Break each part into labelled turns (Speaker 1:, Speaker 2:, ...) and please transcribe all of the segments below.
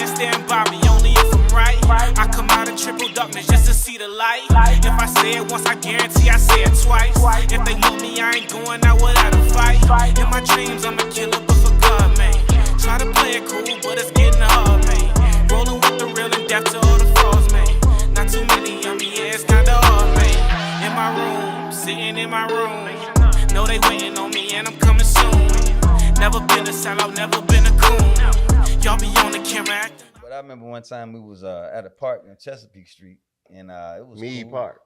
Speaker 1: man stand by me only if I'm right. I come out of triple darkness just to see the light. If I say it once, I guarantee I say it twice. If they want me, I ain't going out without a fight. In my dreams, I'm a killer, but for God, man. Try to play it cool, but it's getting hard, man. Rolling with the real and death to all the frauds, man. Not too many on me, yeah, it's kinda hard, man. In my room, sitting in my room. Know they waiting on me and I'm coming soon. Never been a sellout, never been a coon. Y'all be on the camera acting.
Speaker 2: But I remember one time we was at a park in Chesapeake Street, and it was
Speaker 3: Mead
Speaker 2: cool.
Speaker 3: Park.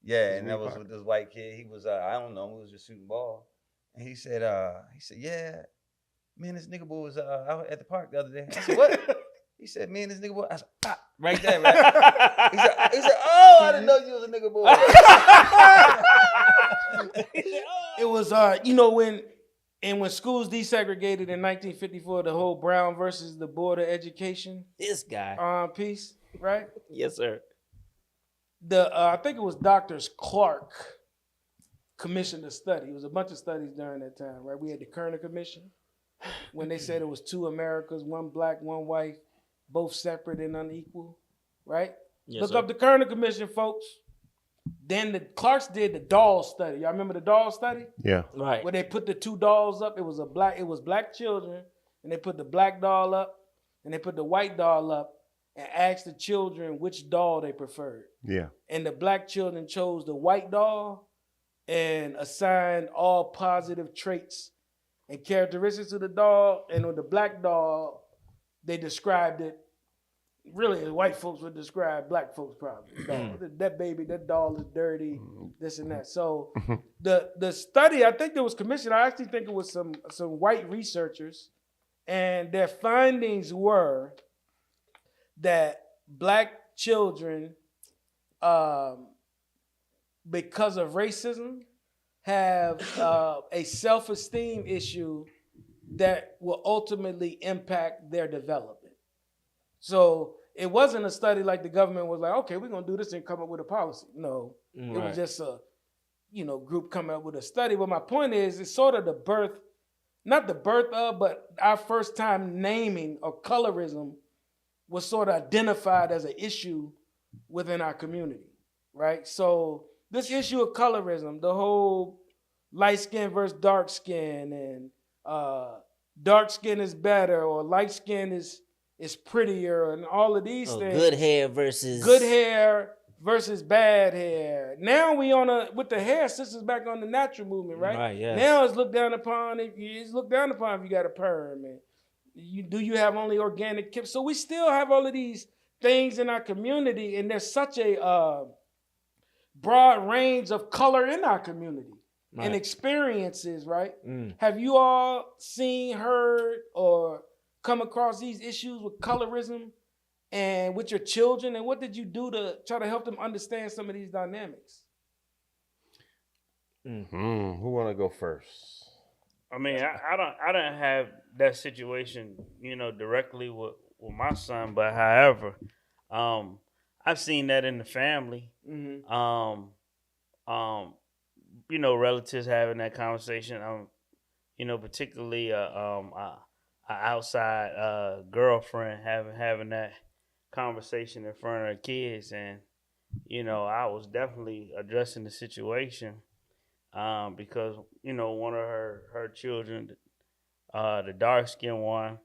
Speaker 2: Yeah, and that was with this white kid. He was I don't know, we was just shooting ball, and he said, yeah, me and this nigga boy was out at the park the other day. I said, what? He said, me and this nigga boy. I said, right there, right? He said, oh, I didn't know you was a nigga boy.
Speaker 4: It was when schools desegregated in 1954, the whole Brown versus the Board of Education
Speaker 5: This guy.
Speaker 4: piece, right?
Speaker 5: Yes, sir.
Speaker 4: I think it was Dr. Clark commissioned a study. It was a bunch of studies during that time, right? We had the Kerner Commission when they said it was two Americas, one black, one white, both separate and unequal, right?
Speaker 5: Yes,
Speaker 4: Look
Speaker 5: sir.
Speaker 4: up the Kerner Commission, folks. Then the Clarks did the doll study. Y'all remember the doll study?
Speaker 3: Yeah.
Speaker 5: Right.
Speaker 4: Where they put the two dolls up. It was black children, and they put the black doll up, and they put the white doll up, and asked the children which doll they preferred.
Speaker 3: Yeah.
Speaker 4: And the black children chose the white doll and assigned all positive traits and characteristics of the doll. And with the black doll, they described it. Really, the white folks would describe black folks probably. That baby, that doll is dirty, this and that. So the study, I think there was commissioned. I actually think it was some white researchers, and their findings were that black children, because of racism, have a self-esteem issue that will ultimately impact their development. So it wasn't a study like the government was like, okay, we're gonna do this and come up with a policy. No, It was just a group coming up with a study. But my point is, it's sort of not the birth of, but our first time naming of colorism was sort of identified as an issue within our community, right? So this issue of colorism, the whole light skin versus dark skin, and dark skin is better, or light skin is prettier, and all of these things.
Speaker 5: Good hair
Speaker 4: versus bad hair. Now we with the hair, sisters back on the natural movement, right?
Speaker 5: Right, yes.
Speaker 4: Now it's looked down upon if you got a perm, and you have only organic tips. So we still have all of these things in our community, and there's such a broad range of color in our community. Right. And experiences, right? Have you all seen, heard, or come across these issues with colorism and with your children? And what did you do to try to help them understand some of these dynamics?
Speaker 3: Who want to go first?
Speaker 6: I mean, I don't have that situation, directly with my son, but however, I've seen that in the family. Relatives having that conversation. Particularly a outside girlfriend having that conversation in front of her kids, and I was definitely addressing the situation because one of her children, the dark skinned one,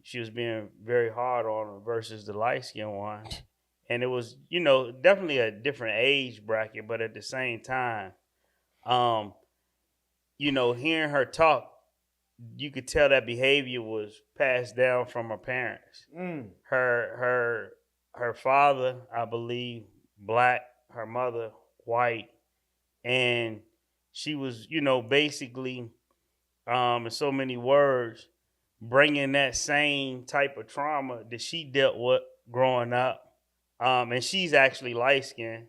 Speaker 6: she was being very hard on her versus the light skinned one, and it was definitely a different age bracket, but at the same time, hearing her talk, you could tell that behavior was passed down from her parents. Her father, I believe, black, her mother, white, and she was, basically, in so many words, bringing that same type of trauma that she dealt with growing up. And she's actually light-skinned,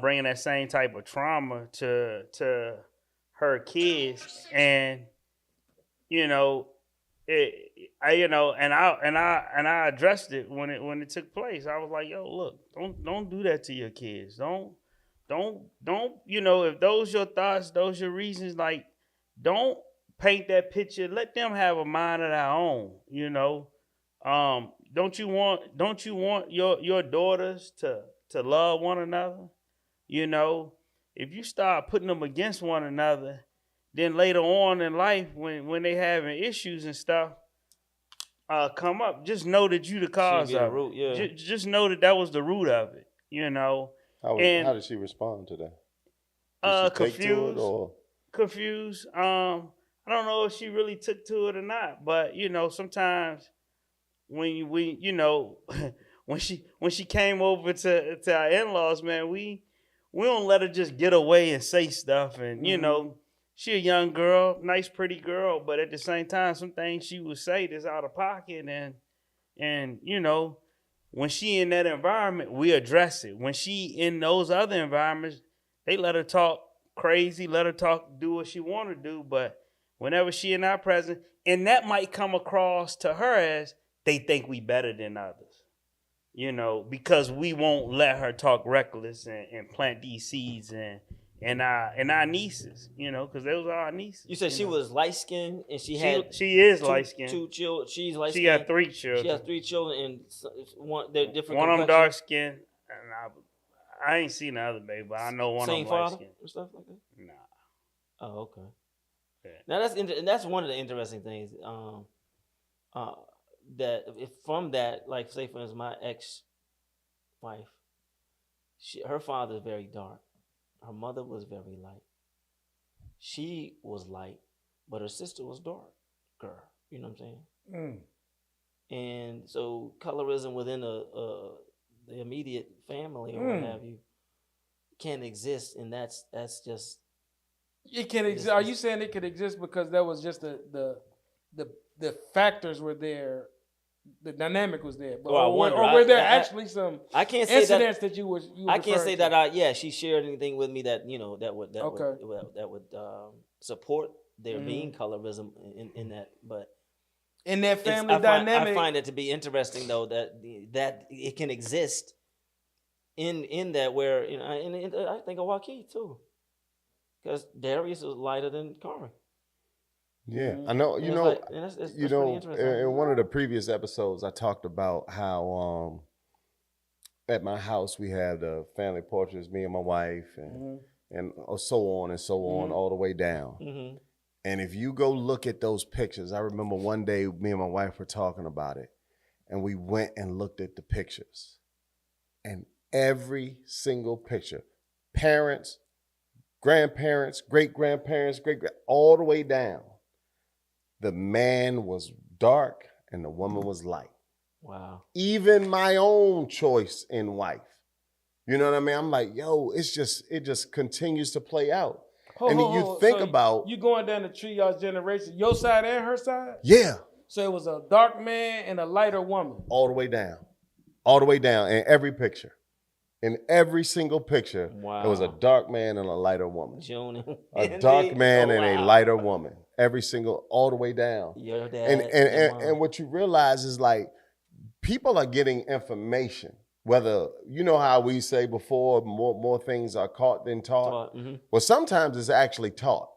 Speaker 6: bringing that same type of trauma to her kids, and I addressed it when it took place. I was like, yo, look, don't do that to your kids. Don't if those your thoughts, those your reasons, like, don't paint that picture. Let them have a mind of their own, Don't you want your daughters to love one another? You know, if you start putting them against one another, then later on in life, when they having issues and stuff come up, just know that you the cause
Speaker 5: be the
Speaker 6: of
Speaker 5: root,
Speaker 6: it.
Speaker 5: yeah.
Speaker 6: Just know that was the root of it. You know,
Speaker 3: How
Speaker 6: and
Speaker 3: did she respond to that? Did she take to it
Speaker 6: confused.
Speaker 3: or?
Speaker 6: Confused. I don't know if she really took to it or not, but you know, sometimes when we, you know, when she came over to our in-laws, man, we don't let her just get away and say stuff, and you know, she a young girl, nice, pretty girl, but at the same time, some things she would say that's out of pocket, and you know, when she in that environment, we address it. When she in those other environments, they let her talk crazy, let her talk, do what she want to do. But whenever she in our presence, and that might come across to her as they think we better than others, you know, because we won't let her talk reckless and plant these seeds and our nieces, you know, because those are our nieces.
Speaker 5: You said she
Speaker 6: know.
Speaker 5: was light skinned and she
Speaker 6: She is
Speaker 5: two,
Speaker 6: light skinned.
Speaker 5: 2 children. She's light
Speaker 6: She
Speaker 5: skinned.
Speaker 6: got 3 children.
Speaker 5: She has 3 children and they're different.
Speaker 6: One of them
Speaker 5: complexions.
Speaker 6: dark skinned, and I ain't seen the other baby, but I know one
Speaker 5: Same
Speaker 6: of them light
Speaker 5: father
Speaker 6: skinned.
Speaker 5: and stuff like that.
Speaker 6: Nah.
Speaker 5: Oh, okay.
Speaker 6: Yeah.
Speaker 5: Now that's one of the interesting things. That if from that, like say for instance, my ex-wife, her father is very dark. Her mother was very light. She was light, but her sister was darker. You know what I'm saying? And so colorism within the immediate family or what have you can exist, and that's just.
Speaker 4: It can exist. Are you saying it could exist because that was just the factors were there, the dynamic was there, but
Speaker 5: Well, I
Speaker 4: or
Speaker 5: wonder,
Speaker 4: were there actually some
Speaker 5: I can't say
Speaker 4: incidents that you
Speaker 5: I can't say
Speaker 4: to?
Speaker 5: that she shared anything with me that that would support there being colorism in that, but
Speaker 4: in that family dynamic.
Speaker 5: I find it to be interesting though that it can exist in that where you know, and I think of Joaquin too, because Darius was lighter than Carmen.
Speaker 3: Yeah, I know. You know,
Speaker 5: that's
Speaker 3: you
Speaker 5: pretty
Speaker 3: know,
Speaker 5: interesting.
Speaker 3: in one of the previous episodes, I talked about how at my house we had the family portraits, me and my wife, and so on and so on, all the way down.
Speaker 5: Mm-hmm.
Speaker 3: And if you go look at those pictures, I remember one day me and my wife were talking about it, and we went and looked at the pictures, and every single picture, parents, grandparents, great-grandparents, all the way down. The man was dark and the woman was light.
Speaker 5: Wow.
Speaker 3: Even my own choice in wife. You know what I mean? I'm like, yo, it just continues to play out. You think about
Speaker 4: you going down the tree, y'all's generation, your side and her side?
Speaker 3: Yeah.
Speaker 4: So it was a dark man and a lighter woman.
Speaker 3: All the way down. All the way down in every picture. In every single picture, There was a dark man and a lighter woman. A dark man and a lighter woman. Every single, all the way down.
Speaker 5: Your dad,
Speaker 3: and what you realize is like people are getting information. Whether you know how we say before, more things are caught than taught.
Speaker 5: Mm-hmm.
Speaker 3: Well, sometimes it's actually taught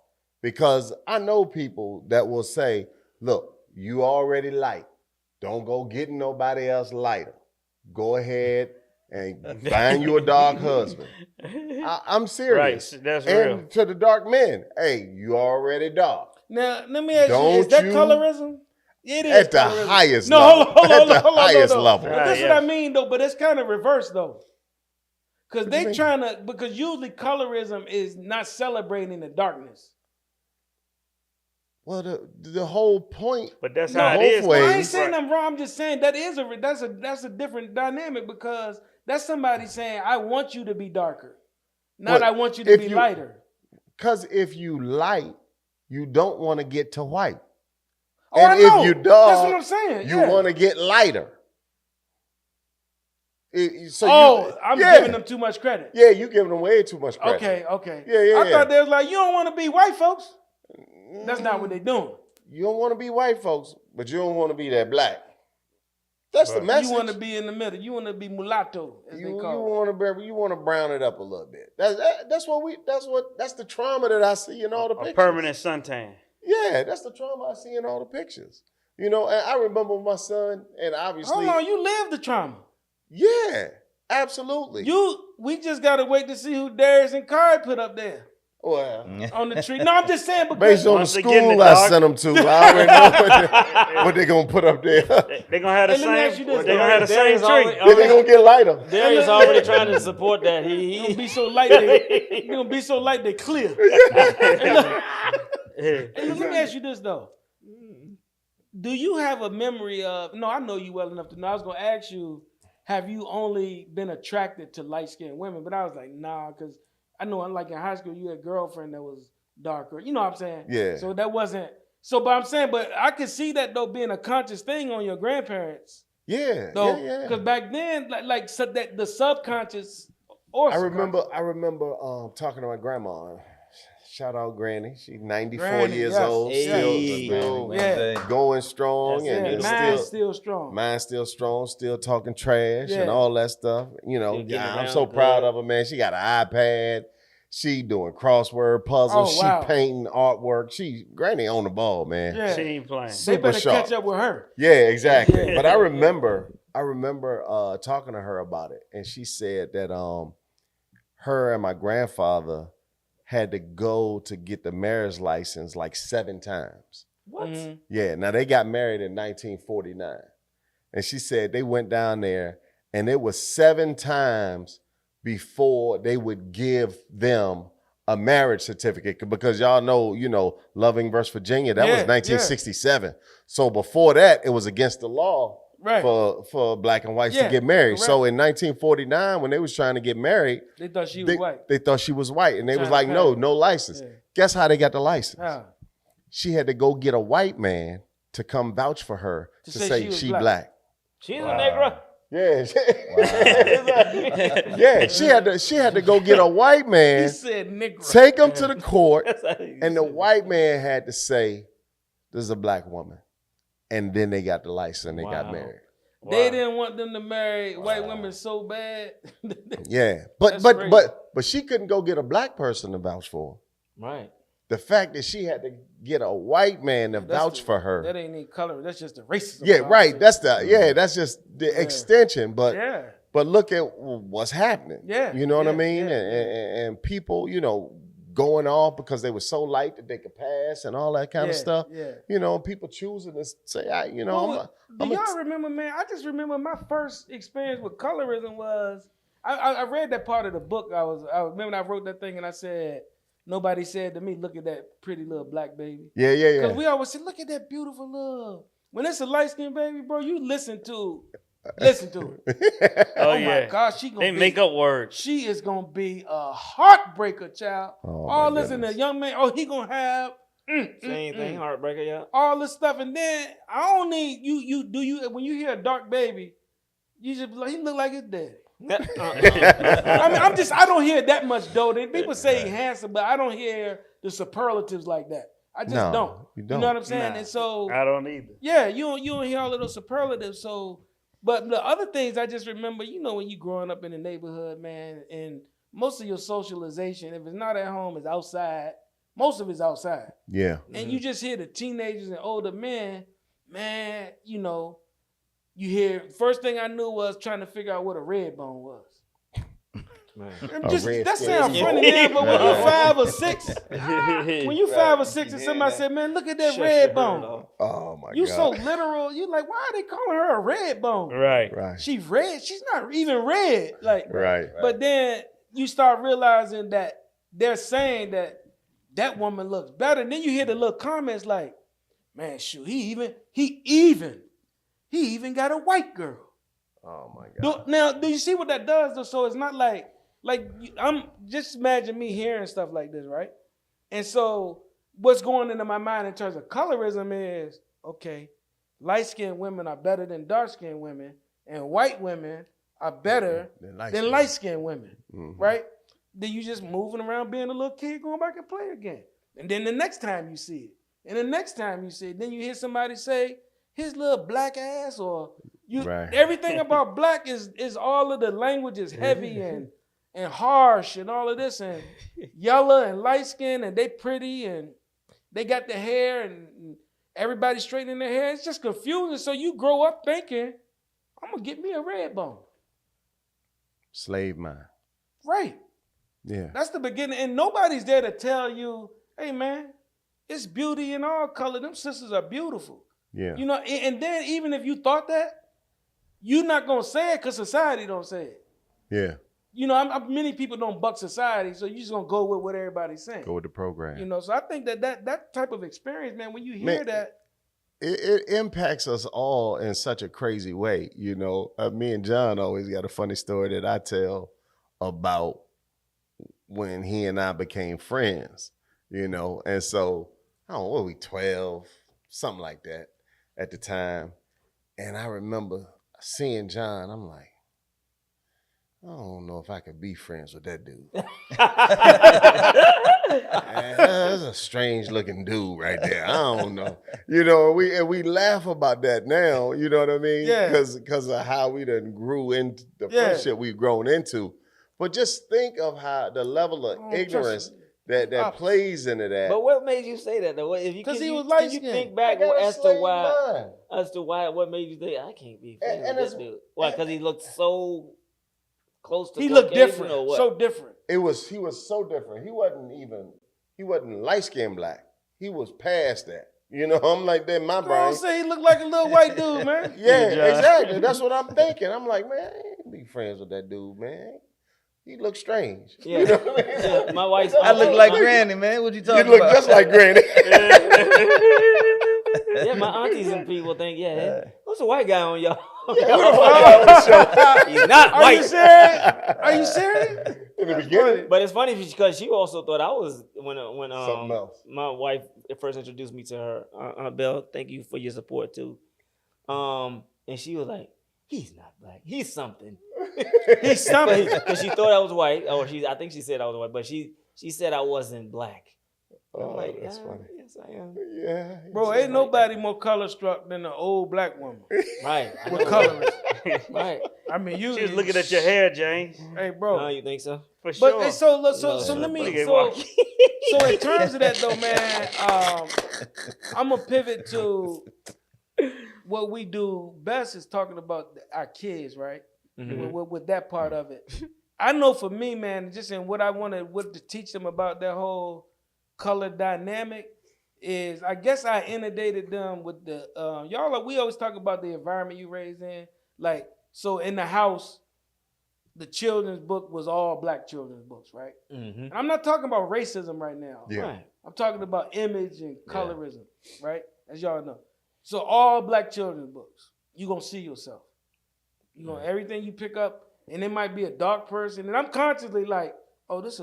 Speaker 3: because I know people that will say, "Look, you already light. Don't go getting nobody else lighter. Go ahead." And find you a dark husband. I'm serious.
Speaker 6: Right, that's
Speaker 3: and
Speaker 6: real.
Speaker 3: to the dark men, hey, you already dark.
Speaker 4: Now, let me ask you, is that colorism? It is
Speaker 3: at the
Speaker 4: colorism.
Speaker 3: highest
Speaker 4: no,
Speaker 3: level.
Speaker 4: hold on,
Speaker 3: At the highest
Speaker 4: no.
Speaker 3: level.
Speaker 4: But this is what I mean, though. But it's kind of reverse, though. Because they trying to, because usually colorism is not celebrating the darkness.
Speaker 3: Well, the whole point.
Speaker 6: But that's how it is.
Speaker 4: I ain't saying I'm wrong. I'm just saying that's a different dynamic because that's somebody saying I want you to be darker, not I want you to be lighter.
Speaker 3: Because if you light, you don't want to get to white.
Speaker 4: Oh,
Speaker 3: and
Speaker 4: I know.
Speaker 3: if you dark,
Speaker 4: that's what I'm saying.
Speaker 3: You want to get lighter.
Speaker 4: I'm giving them too much credit.
Speaker 3: Yeah, you giving them way too much credit.
Speaker 4: Okay.
Speaker 3: Yeah.
Speaker 4: I thought they was like, you don't want to be white folks. That's not what they doing.
Speaker 3: You don't want to be white folks, but you don't want to be that black. That's the message.
Speaker 4: You want to be in the middle. You want to be mulatto, as they call it.
Speaker 3: You want to brown it up a little bit. That's the trauma that I see in all the pictures.
Speaker 6: A permanent suntan.
Speaker 3: Yeah, that's the trauma I see in all the pictures. You know, and I remember my son, and obviously,
Speaker 4: Hold on, you lived the trauma.
Speaker 3: yeah, absolutely.
Speaker 4: We just gotta wait to see who Darius and Kari put up there
Speaker 3: Well,
Speaker 4: on the tree. No, I'm just saying because
Speaker 3: based on the
Speaker 6: Once they get in
Speaker 3: school
Speaker 6: the
Speaker 3: I
Speaker 6: dark-
Speaker 3: sent them to, I already know what they gonna put up there.
Speaker 6: They're gonna have the
Speaker 4: Hey, let me ask you
Speaker 6: same.
Speaker 4: this,
Speaker 6: They're gonna have the same
Speaker 5: Darius
Speaker 6: tree.
Speaker 3: Then they gonna get lighter.
Speaker 5: Darius already trying to support that.
Speaker 4: He gonna
Speaker 5: He
Speaker 4: be so light. He gonna be so light they clear. Hey, let me ask you this though. Do you have a memory of? No, I know you well enough to know. I was gonna ask you, have you only been attracted to light skinned women? But I was like, nah, because I know, unlike in high school, you had a girlfriend that was darker. You know what I'm saying?
Speaker 3: Yeah.
Speaker 4: So that wasn't. So, but I'm saying, but I could see that though being a conscious thing on your grandparents.
Speaker 3: Yeah,
Speaker 4: Though,
Speaker 3: yeah.
Speaker 4: because back then, like so that the subconscious. Or
Speaker 3: I remember talking to my grandma. Shout out Granny. She's 94
Speaker 4: Granny,
Speaker 3: years
Speaker 4: yes.
Speaker 3: old.
Speaker 5: Hey.
Speaker 3: Still
Speaker 4: Yeah.
Speaker 3: going strong.
Speaker 5: That's
Speaker 3: and
Speaker 5: it.
Speaker 4: Mine's
Speaker 3: still
Speaker 4: still strong.
Speaker 3: mine's still strong, still talking trash
Speaker 4: Yeah.
Speaker 3: and all that stuff. You know,
Speaker 5: Still getting
Speaker 3: I'm
Speaker 5: around
Speaker 3: so proud
Speaker 5: good.
Speaker 3: of her, man. She got an iPad. She doing crossword puzzles.
Speaker 4: Oh, wow.
Speaker 3: She painting artwork. Granny on the ball, man.
Speaker 4: Yeah.
Speaker 6: She ain't playing.
Speaker 4: They
Speaker 3: Super
Speaker 4: better
Speaker 3: sharp.
Speaker 4: catch up with her.
Speaker 3: Yeah, exactly.
Speaker 4: Yeah.
Speaker 3: But I remember talking to her about it, and she said that her and my grandfather had to go to get the marriage license like 7 times.
Speaker 5: what?
Speaker 4: Mhm.
Speaker 3: Yeah, now they got married in 1949. And she said they went down there and it was 7 times before they would give them a marriage certificate because y'all know, Loving versus Virginia, that was
Speaker 4: Yeah,
Speaker 3: 1967. So before that, it was against the law
Speaker 4: Right.
Speaker 3: for black and whites
Speaker 4: Yeah,
Speaker 3: to get married.
Speaker 4: correct.
Speaker 3: So in 1949, when they was trying to get married,
Speaker 4: They thought she was white.
Speaker 3: they thought she was white. And they was
Speaker 4: Trying
Speaker 3: like,
Speaker 4: to
Speaker 3: no,
Speaker 4: pass.
Speaker 3: no license.
Speaker 4: Yeah.
Speaker 3: Guess how they got the license?
Speaker 4: Ah.
Speaker 3: She had to go get a white man to come vouch for her to
Speaker 4: To say
Speaker 3: say
Speaker 4: she was
Speaker 3: she
Speaker 4: black.
Speaker 3: black.
Speaker 5: She's
Speaker 2: Wow.
Speaker 5: a nigga.
Speaker 3: Yeah. Yeah, she had to go get a white
Speaker 4: He
Speaker 3: man,
Speaker 4: said Negro.
Speaker 3: take him to the court,
Speaker 5: That's how you
Speaker 3: and the
Speaker 5: say it.
Speaker 3: white man had to say, this is a black woman. And then they got the license and they got
Speaker 5: Wow.
Speaker 3: married.
Speaker 4: They didn't want them to marry white women so bad.
Speaker 3: Yeah. But
Speaker 4: That's crazy.
Speaker 3: but she couldn't go get a black person to vouch for her.
Speaker 5: Right.
Speaker 3: The fact that she had to get a white man to
Speaker 4: That's
Speaker 3: vouch
Speaker 4: the-
Speaker 3: for her.
Speaker 4: That ain't any color. That's just the racism.
Speaker 3: Yeah, right. That's just the extension. But
Speaker 4: yeah.
Speaker 3: but look at what's happening.
Speaker 4: Yeah,
Speaker 3: You know what I
Speaker 4: yeah,
Speaker 3: mean?
Speaker 4: yeah,
Speaker 3: And people, going off because they were so light that they could pass and all that kind of
Speaker 4: Yeah,
Speaker 3: stuff.
Speaker 4: yeah.
Speaker 3: People choosing to say,
Speaker 4: Well,
Speaker 3: I'm
Speaker 4: do
Speaker 3: a-
Speaker 4: y'all remember, man? I just remember my first experience with colorism was I read that part of the book. I remember I wrote that thing and I said, nobody said to me, look at that pretty little black baby.
Speaker 3: yeah.
Speaker 4: Because we always say, look at that beautiful little. When it's a light skinned baby, bro, you listen to it.
Speaker 6: Oh,
Speaker 4: my
Speaker 6: yeah.
Speaker 4: gosh, she gonna
Speaker 6: They
Speaker 4: be,
Speaker 6: make up words.
Speaker 4: She is gonna be a heartbreaker, child.
Speaker 3: Oh, my
Speaker 4: All this in the
Speaker 3: goodness.
Speaker 4: young man. Oh, he gonna have
Speaker 5: Same thing. Heartbreaker, yeah.
Speaker 4: all this stuff, and then I don't need you. When you hear a dark baby, you just be like, he look like his daddy. I mean, I don't hear that much though. People say he handsome, but I don't hear the superlatives like that. I just
Speaker 3: No,
Speaker 4: don't.
Speaker 3: you
Speaker 4: You
Speaker 3: don't.
Speaker 4: know what I'm saying?
Speaker 6: Nah.
Speaker 4: And so
Speaker 6: I don't either.
Speaker 4: yeah, you don't hear all of those superlatives. So, but the other things I just remember, when you growing up in the neighborhood, man, and most of your socialization, if it's not at home, it's outside. Most of it's outside.
Speaker 3: Yeah.
Speaker 4: And you just hear the teenagers and older men, man, you hear, first thing I knew was trying to figure out what a red bone was.
Speaker 5: Man.
Speaker 4: That
Speaker 3: skin.
Speaker 4: sounds funny, man, but when you
Speaker 2: Yeah.
Speaker 4: 5 or 6, when you 5 or 6 and somebody said, man, look at that
Speaker 5: Shut your
Speaker 4: red
Speaker 5: bird
Speaker 4: bone.
Speaker 5: off.
Speaker 3: Oh my
Speaker 4: You
Speaker 3: God.
Speaker 4: so literal. You like, why are they calling her a red bone?
Speaker 6: Right.
Speaker 3: Right.
Speaker 4: She's red. She's not even red. Like,
Speaker 3: Right.
Speaker 4: but then you start realizing that they're saying that woman looks better. And then you hear the little comments like, man, shoot, he even got a white girl.
Speaker 3: Oh my God.
Speaker 4: Now, do you see what that does though? So it's not like I'm just imagine me hearing stuff like this, right? And so what's going into my mind in terms of colorism is, okay, light-skinned women are better than dark-skinned women, and white women are better than light-skinned women,
Speaker 3: Mhm.
Speaker 4: right? Then you just moving around being a little kid going back and play again. And then the next time you see it, and the next time you see it, then you hear somebody say, his little black ass, or
Speaker 3: Right.
Speaker 4: everything about black is all of the language is heavy and harsh and all of this, and yellow and light skin, and they pretty and they got the hair, and everybody straightening their hair. It's just confusing. So you grow up thinking, I'm gonna get me a red bone.
Speaker 3: Slave mind.
Speaker 4: Right.
Speaker 3: Yeah.
Speaker 4: That's the beginning. And nobody's there to tell you, hey man, it's beauty in all color. Them sisters are beautiful.
Speaker 3: Yeah.
Speaker 4: You know, and then even if you thought that, you're not gonna say it because society don't say it.
Speaker 3: Yeah.
Speaker 4: You know, many people don't buck society, so you're just gonna go with what everybody's saying.
Speaker 3: Go with the program.
Speaker 4: You know, so I think that type of experience, man, when you hear that,
Speaker 3: it impacts us all in such a crazy way. You know, me and John always got a funny story that I tell about when he and I became friends, you know. And so, I don't know, what were we, 12, something like that at the time. And I remember seeing John, I'm like, I don't know if I could be friends with that dude. That's a strange looking dude right there. I don't know. You know, we laugh about that now, you know what I mean?
Speaker 4: Yeah.
Speaker 3: Because of how we done grew into the friendship we've grown into. But just think of how the level of ignorance that plays into that.
Speaker 5: But what made you say that though?
Speaker 4: Because he was
Speaker 5: can
Speaker 4: light
Speaker 5: you
Speaker 4: skinned.
Speaker 5: think back as to why what made you think I can't be friends with this dude? Why? Because he looked so close to.
Speaker 4: He looked
Speaker 5: Caucasian
Speaker 4: different,
Speaker 5: or what?
Speaker 4: so different.
Speaker 3: He was so different. He wasn't light skinned black. He was past that. You know, I'm like that in my brain.
Speaker 4: Don't say he looked like a little white dude, man.
Speaker 3: Yeah, exactly. That's what I'm thinking. I'm like, man, I ain't be friends with that dude, man. He looks strange.
Speaker 5: Yeah.
Speaker 3: You know what I mean?
Speaker 5: Yeah, my wife's.
Speaker 2: I look like Granny, man. What you talking
Speaker 3: You look
Speaker 2: about?
Speaker 3: just like Granny.
Speaker 5: Yeah, my aunties and people think, what's a white guy on y'all? He's not
Speaker 4: Are
Speaker 5: white.
Speaker 4: you serious? Are you serious?
Speaker 3: In the beginning.
Speaker 5: But it's funny because she also thought I was when
Speaker 3: Something else.
Speaker 5: my wife first introduced me to her. Aunt Belle, thank you for your support too. And she was like, he's not black. He's something.
Speaker 4: He's something.
Speaker 5: Because she thought I was white, or I think she said I was white, but she said I wasn't black. I'm like,
Speaker 3: that's funny.
Speaker 5: Yes, I am.
Speaker 3: Yeah.
Speaker 4: Bro, ain't nobody more color struck than an old black woman
Speaker 5: Right.
Speaker 4: with colorism.
Speaker 5: Right.
Speaker 4: I mean,
Speaker 6: She was looking at your hair, James.
Speaker 4: Hey, bro.
Speaker 5: Oh, you think so?
Speaker 6: For sure.
Speaker 4: But so
Speaker 5: No,
Speaker 4: let me
Speaker 6: pretty
Speaker 4: so
Speaker 6: good
Speaker 4: in terms of that though, man, I'm gonna pivot to what we do best is talking about our kids, right?
Speaker 5: Mhm.
Speaker 4: With that part of it. I know for me, man, just in what I wanted to teach them about that whole color dynamic is, I guess I inundated them with the we always talk about the environment you raised in. Like, so in the house, the children's book was all black children's books, right?
Speaker 5: Mm-hmm.
Speaker 4: And I'm not talking about racism right now.
Speaker 3: Yeah.
Speaker 5: Right.
Speaker 4: I'm talking about image and colorism, right? As y'all know. So all black children's books, you're gonna see yourself. Everything you pick up, and it might be a dark person, and I'm consciously like, oh, this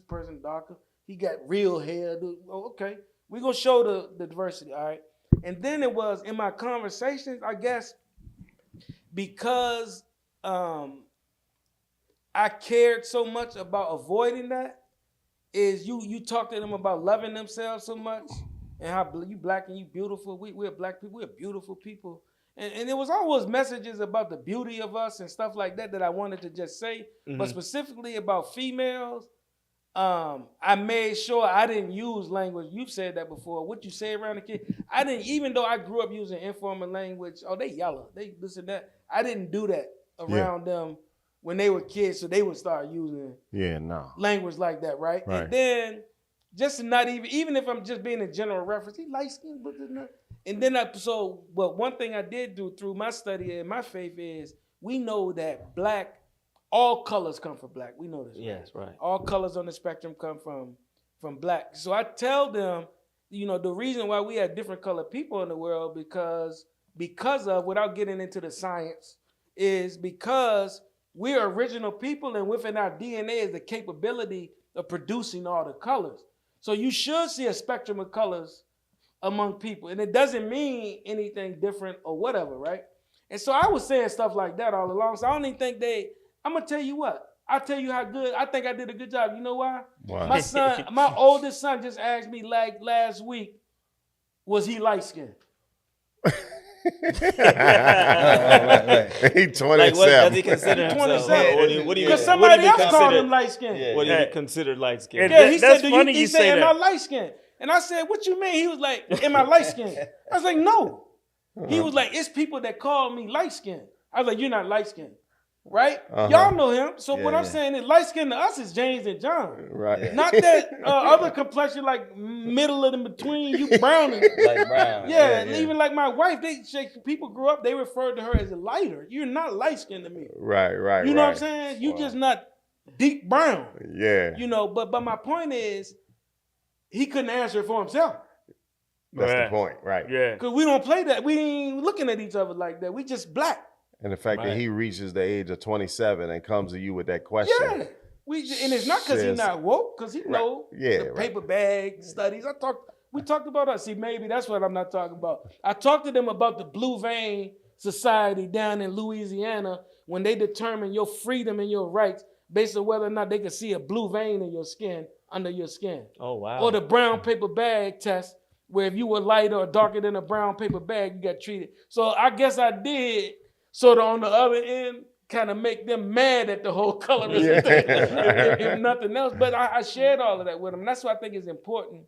Speaker 4: person darker. He got real hair. Oh, okay. We're gonna show the diversity, all right? And then it was in my conversations, I guess, because I cared so much about avoiding that, is you talk to them about loving themselves so much and how you black and you beautiful. We're black people. We're beautiful people. And it was always messages about the beauty of us and stuff like that I wanted to just say.
Speaker 5: Mm-hmm.
Speaker 4: But specifically about females, I made sure I didn't use language. You've said that before. What you say around the kid, I didn't, even though I grew up using informal language, oh, they yellow, they this and that. I didn't do that around them when they were kids, so they would start using language like that, right?
Speaker 3: Right.
Speaker 4: And then just to not even if I'm just being a general reference, he light skinned, but and then but one thing I did do through my study and my faith is we know that black, all colors come from black. We know this. Right?
Speaker 5: Yes, right.
Speaker 4: All colors on the spectrum come from black. So I tell them, the reason why we have different colored people in the world because of, without getting into the science, is because we're original people, and within our DNA is the capability of producing all the colors. So you should see a spectrum of colors among people. And it doesn't mean anything different or whatever, right? And so I was saying stuff like that all along. So I don't even think I'm going to tell you what. I'll tell you how good, I think I did a good job. You know why?
Speaker 3: Why?
Speaker 4: My oldest son just asked me like last week, was he light-skinned?
Speaker 2: Right.
Speaker 3: He 27.
Speaker 5: Like, what does he consider himself?
Speaker 4: 27.
Speaker 5: What do you
Speaker 4: Because somebody
Speaker 5: what do you
Speaker 4: else called
Speaker 5: consider-
Speaker 4: him light-skinned.
Speaker 2: Yeah.
Speaker 5: What do you consider light skin?
Speaker 6: And
Speaker 4: Yeah, he
Speaker 6: That's
Speaker 4: said,
Speaker 6: funny
Speaker 4: he
Speaker 6: you
Speaker 4: said,
Speaker 6: say
Speaker 4: am
Speaker 6: that.
Speaker 4: I light-skinned? And I said, what you mean? He was like, am I light skinned? I was like, no. He was like, it's people that call me light skinned. I was like, you're not light skinned. Right? Y'all know him. So what I'm saying is light skinned to us is James and John.
Speaker 3: Right.
Speaker 4: Not that other complexion like middle of the between, you brown and
Speaker 2: Like brown.
Speaker 4: yeah, even like my wife, people grew up, they referred to her as a lighter. You're not light skinned to me.
Speaker 3: Right.
Speaker 4: You know what I'm saying? You just not deep brown.
Speaker 3: Yeah.
Speaker 4: You know, but my point is, he couldn't answer it for himself.
Speaker 3: That's the point, right?
Speaker 6: Yeah.
Speaker 4: Because we don't play that. We ain't looking at each other like that. We just black.
Speaker 3: And the fact that he reaches the age of 27 and comes to you with that question.
Speaker 4: Yeah. And it's not because he's not woke, because he know the paper bag studies. We talked about us. See, maybe that's what I'm not talking about. I talked to them about the Blue Vein Society down in Louisiana when they determine your freedom and your rights based on whether or not they can see a blue vein in your skin, under your skin.
Speaker 5: Oh, wow.
Speaker 4: Or the brown paper bag test, where if you were lighter or darker than a brown paper bag, you got treated. So I guess I did sort of on the other end kind of make them mad at the whole colorism thing, if nothing else. But I shared all of that with them. And that's why I think it's important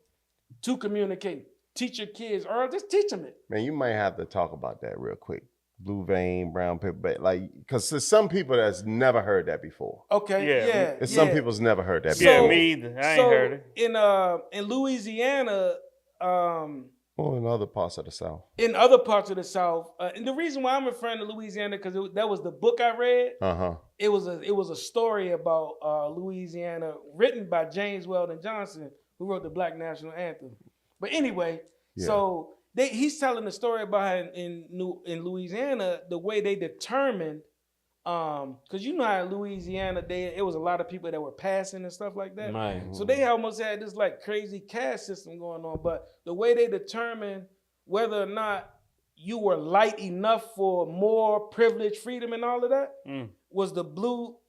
Speaker 4: to communicate. Teach your kids, or just teach them it.
Speaker 3: Man, you might have to talk about that real quick. Blue vein, brown paper bag, like, because there's some people that's never heard that before.
Speaker 4: Okay, yeah.
Speaker 3: There's some people's never heard that
Speaker 6: Yeah,
Speaker 3: before.
Speaker 6: me either. I ain't heard it.
Speaker 4: In Louisiana,
Speaker 3: Well, in other parts of the South.
Speaker 4: in other parts of the South, and the reason why I'm referring to Louisiana because that was the book I read. It was a story about Louisiana written by James Weldon Johnson, who wrote the Black National Anthem. But anyway, so he's telling the story about how in Louisiana the way they determined, because you know how in Louisiana it was a lot of people that were passing and stuff like that.
Speaker 5: Right.
Speaker 4: So they almost had this like crazy caste system going on. But the way they determined whether or not you were light enough for more privilege, freedom, and all of that was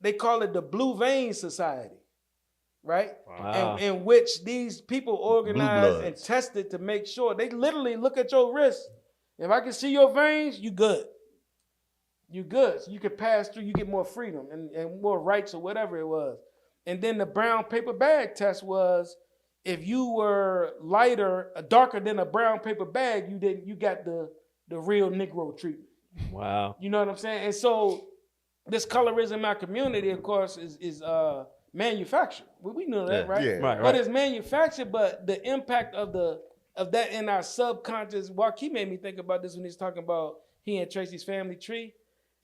Speaker 4: they call it the Blue Vein Society, right?
Speaker 5: Wow.
Speaker 4: In which these people organized and tested to make sure. They literally look at your wrist. If I can see your veins, you good. You good. So you can pass through, you get more freedom and more rights or whatever it was. And then the brown paper bag test was if you were darker than a brown paper bag, you got the real Negro treatment.
Speaker 5: Wow.
Speaker 4: You know what I'm saying? And so this colorism in our community, of course, is manufactured. We know that, right?
Speaker 3: Yeah.
Speaker 5: Right.
Speaker 4: But it's manufactured, but the impact of that in our subconscious, Joaquin made me think about this when he's talking about he and Tracy's family tree,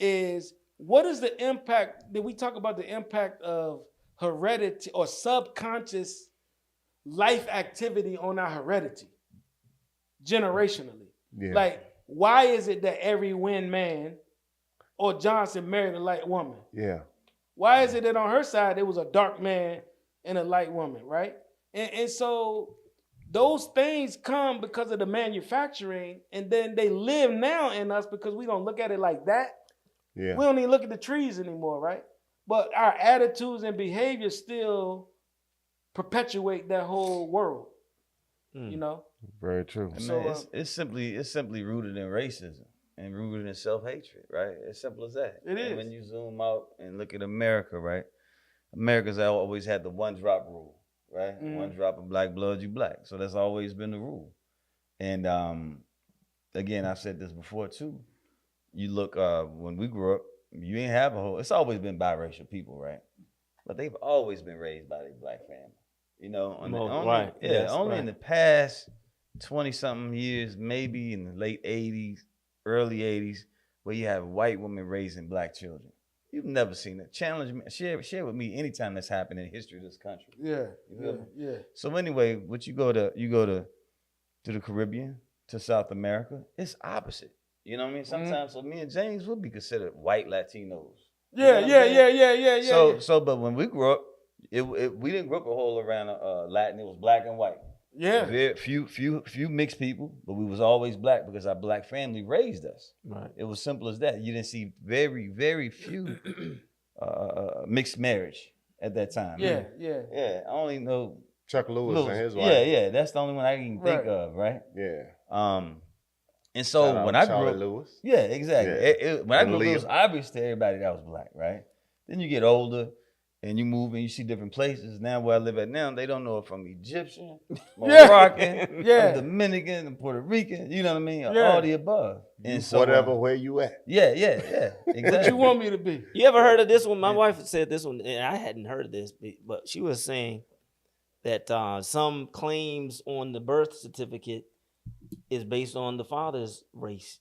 Speaker 4: is what is the impact, did we talk about the impact of heredity or subconscious life activity on our heredity generationally?
Speaker 3: Yeah.
Speaker 4: Like, why is it that every Wynn man or Johnson married a light woman?
Speaker 3: Yeah.
Speaker 4: Why is it that on her side it was a dark man and a light woman, right? And so those things come because of the manufacturing, and then they live now in us because we don't look at it like that.
Speaker 3: Yeah.
Speaker 4: We don't even look at the trees anymore, right? But our attitudes and behaviors still perpetuate that whole world, you know?
Speaker 3: Very true.
Speaker 2: I mean,
Speaker 4: So,
Speaker 2: it's simply rooted in racism and rooted in self-hatred, right? As simple as that.
Speaker 4: It is.
Speaker 2: And when you zoom out and look at America, right? America's always had the one drop rule, right?
Speaker 4: Mhm.
Speaker 2: One drop of black blood, you black. So that's always been the rule. And again, I've said this before too. You look, when we grew up, you ain't have it's always been biracial people, right? But they've always been raised by their black family. You know, only in the past 20-something years, maybe in the late 80s, early 80s, where you have white women raising black children. You've never seen it. Challenge me, share with me anytime that's happened in the history of this country.
Speaker 4: Yeah,
Speaker 2: You feel me?
Speaker 4: yeah.
Speaker 2: So anyway, you go to the Caribbean, to South America, it's opposite. You know what I mean? Sometimes, so me and James would be considered white Latinos. You know what I'm saying? So, but when we grew up, we didn't grow up a whole around Latin. It was black and white.
Speaker 4: Yeah.
Speaker 2: Very few mixed people, but we was always black because our black family raised us.
Speaker 5: Right.
Speaker 2: It was simple as that. You didn't see very few mixed marriage at that time.
Speaker 4: Yeah.
Speaker 2: I only know
Speaker 3: Chuck Lewis and his wife.
Speaker 2: Yeah. That's the only one I can think of, right?
Speaker 3: Yeah.
Speaker 2: And so
Speaker 3: Shout out
Speaker 2: when I grew
Speaker 3: Charlie
Speaker 2: up,
Speaker 3: Lewis.
Speaker 2: yeah, exactly.
Speaker 3: Yeah.
Speaker 2: When I
Speaker 3: And
Speaker 2: grew up, it was
Speaker 3: Leo.
Speaker 2: obvious to everybody that I was black, right? Then you get older, and you move and you see different places. Now where I live at now, they don't know if I'm Egyptian, Moroccan, I'm Dominican, and Puerto Rican. You know what I mean? All the above. And so,
Speaker 3: whatever, where you at.
Speaker 2: Yeah, exactly.
Speaker 4: What you want me to be?
Speaker 5: You ever heard of this one? My wife said this one, and I hadn't heard of this, but she was saying that some claims on the birth certificate is based on the father's race.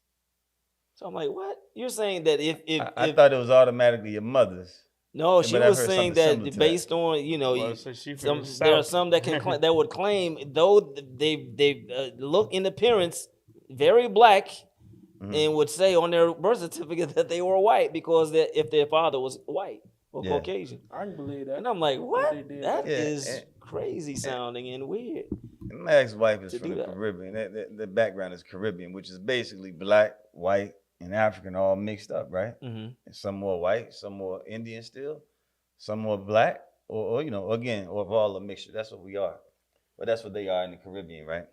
Speaker 5: So I'm like, what? You're saying that if
Speaker 2: I thought it was automatically your mother's.
Speaker 5: No, she
Speaker 2: but I've
Speaker 5: was
Speaker 2: heard
Speaker 5: saying
Speaker 2: something
Speaker 5: that
Speaker 2: similar to
Speaker 5: based on
Speaker 6: Well, so she from the
Speaker 5: there are
Speaker 6: South.
Speaker 5: some that can that would claim though they look in appearance very black and would say on their birth certificate that they were white because if their father was white or Caucasian.
Speaker 4: I can believe that.
Speaker 5: And I'm like, what?
Speaker 4: They did.
Speaker 5: That
Speaker 2: Yeah,
Speaker 5: is
Speaker 2: and-
Speaker 5: crazy sounding and weird.
Speaker 2: And my ex-wife is
Speaker 5: To
Speaker 2: from
Speaker 5: do
Speaker 2: the
Speaker 5: that.
Speaker 2: Caribbean. The background is Caribbean, which is basically black, white, and African all mixed up, right?
Speaker 5: Mm-hmm.
Speaker 2: And some more white, some more Indian still, some more black, or again, or all a mixture. That's what we are. But that's what they are in the Caribbean, right?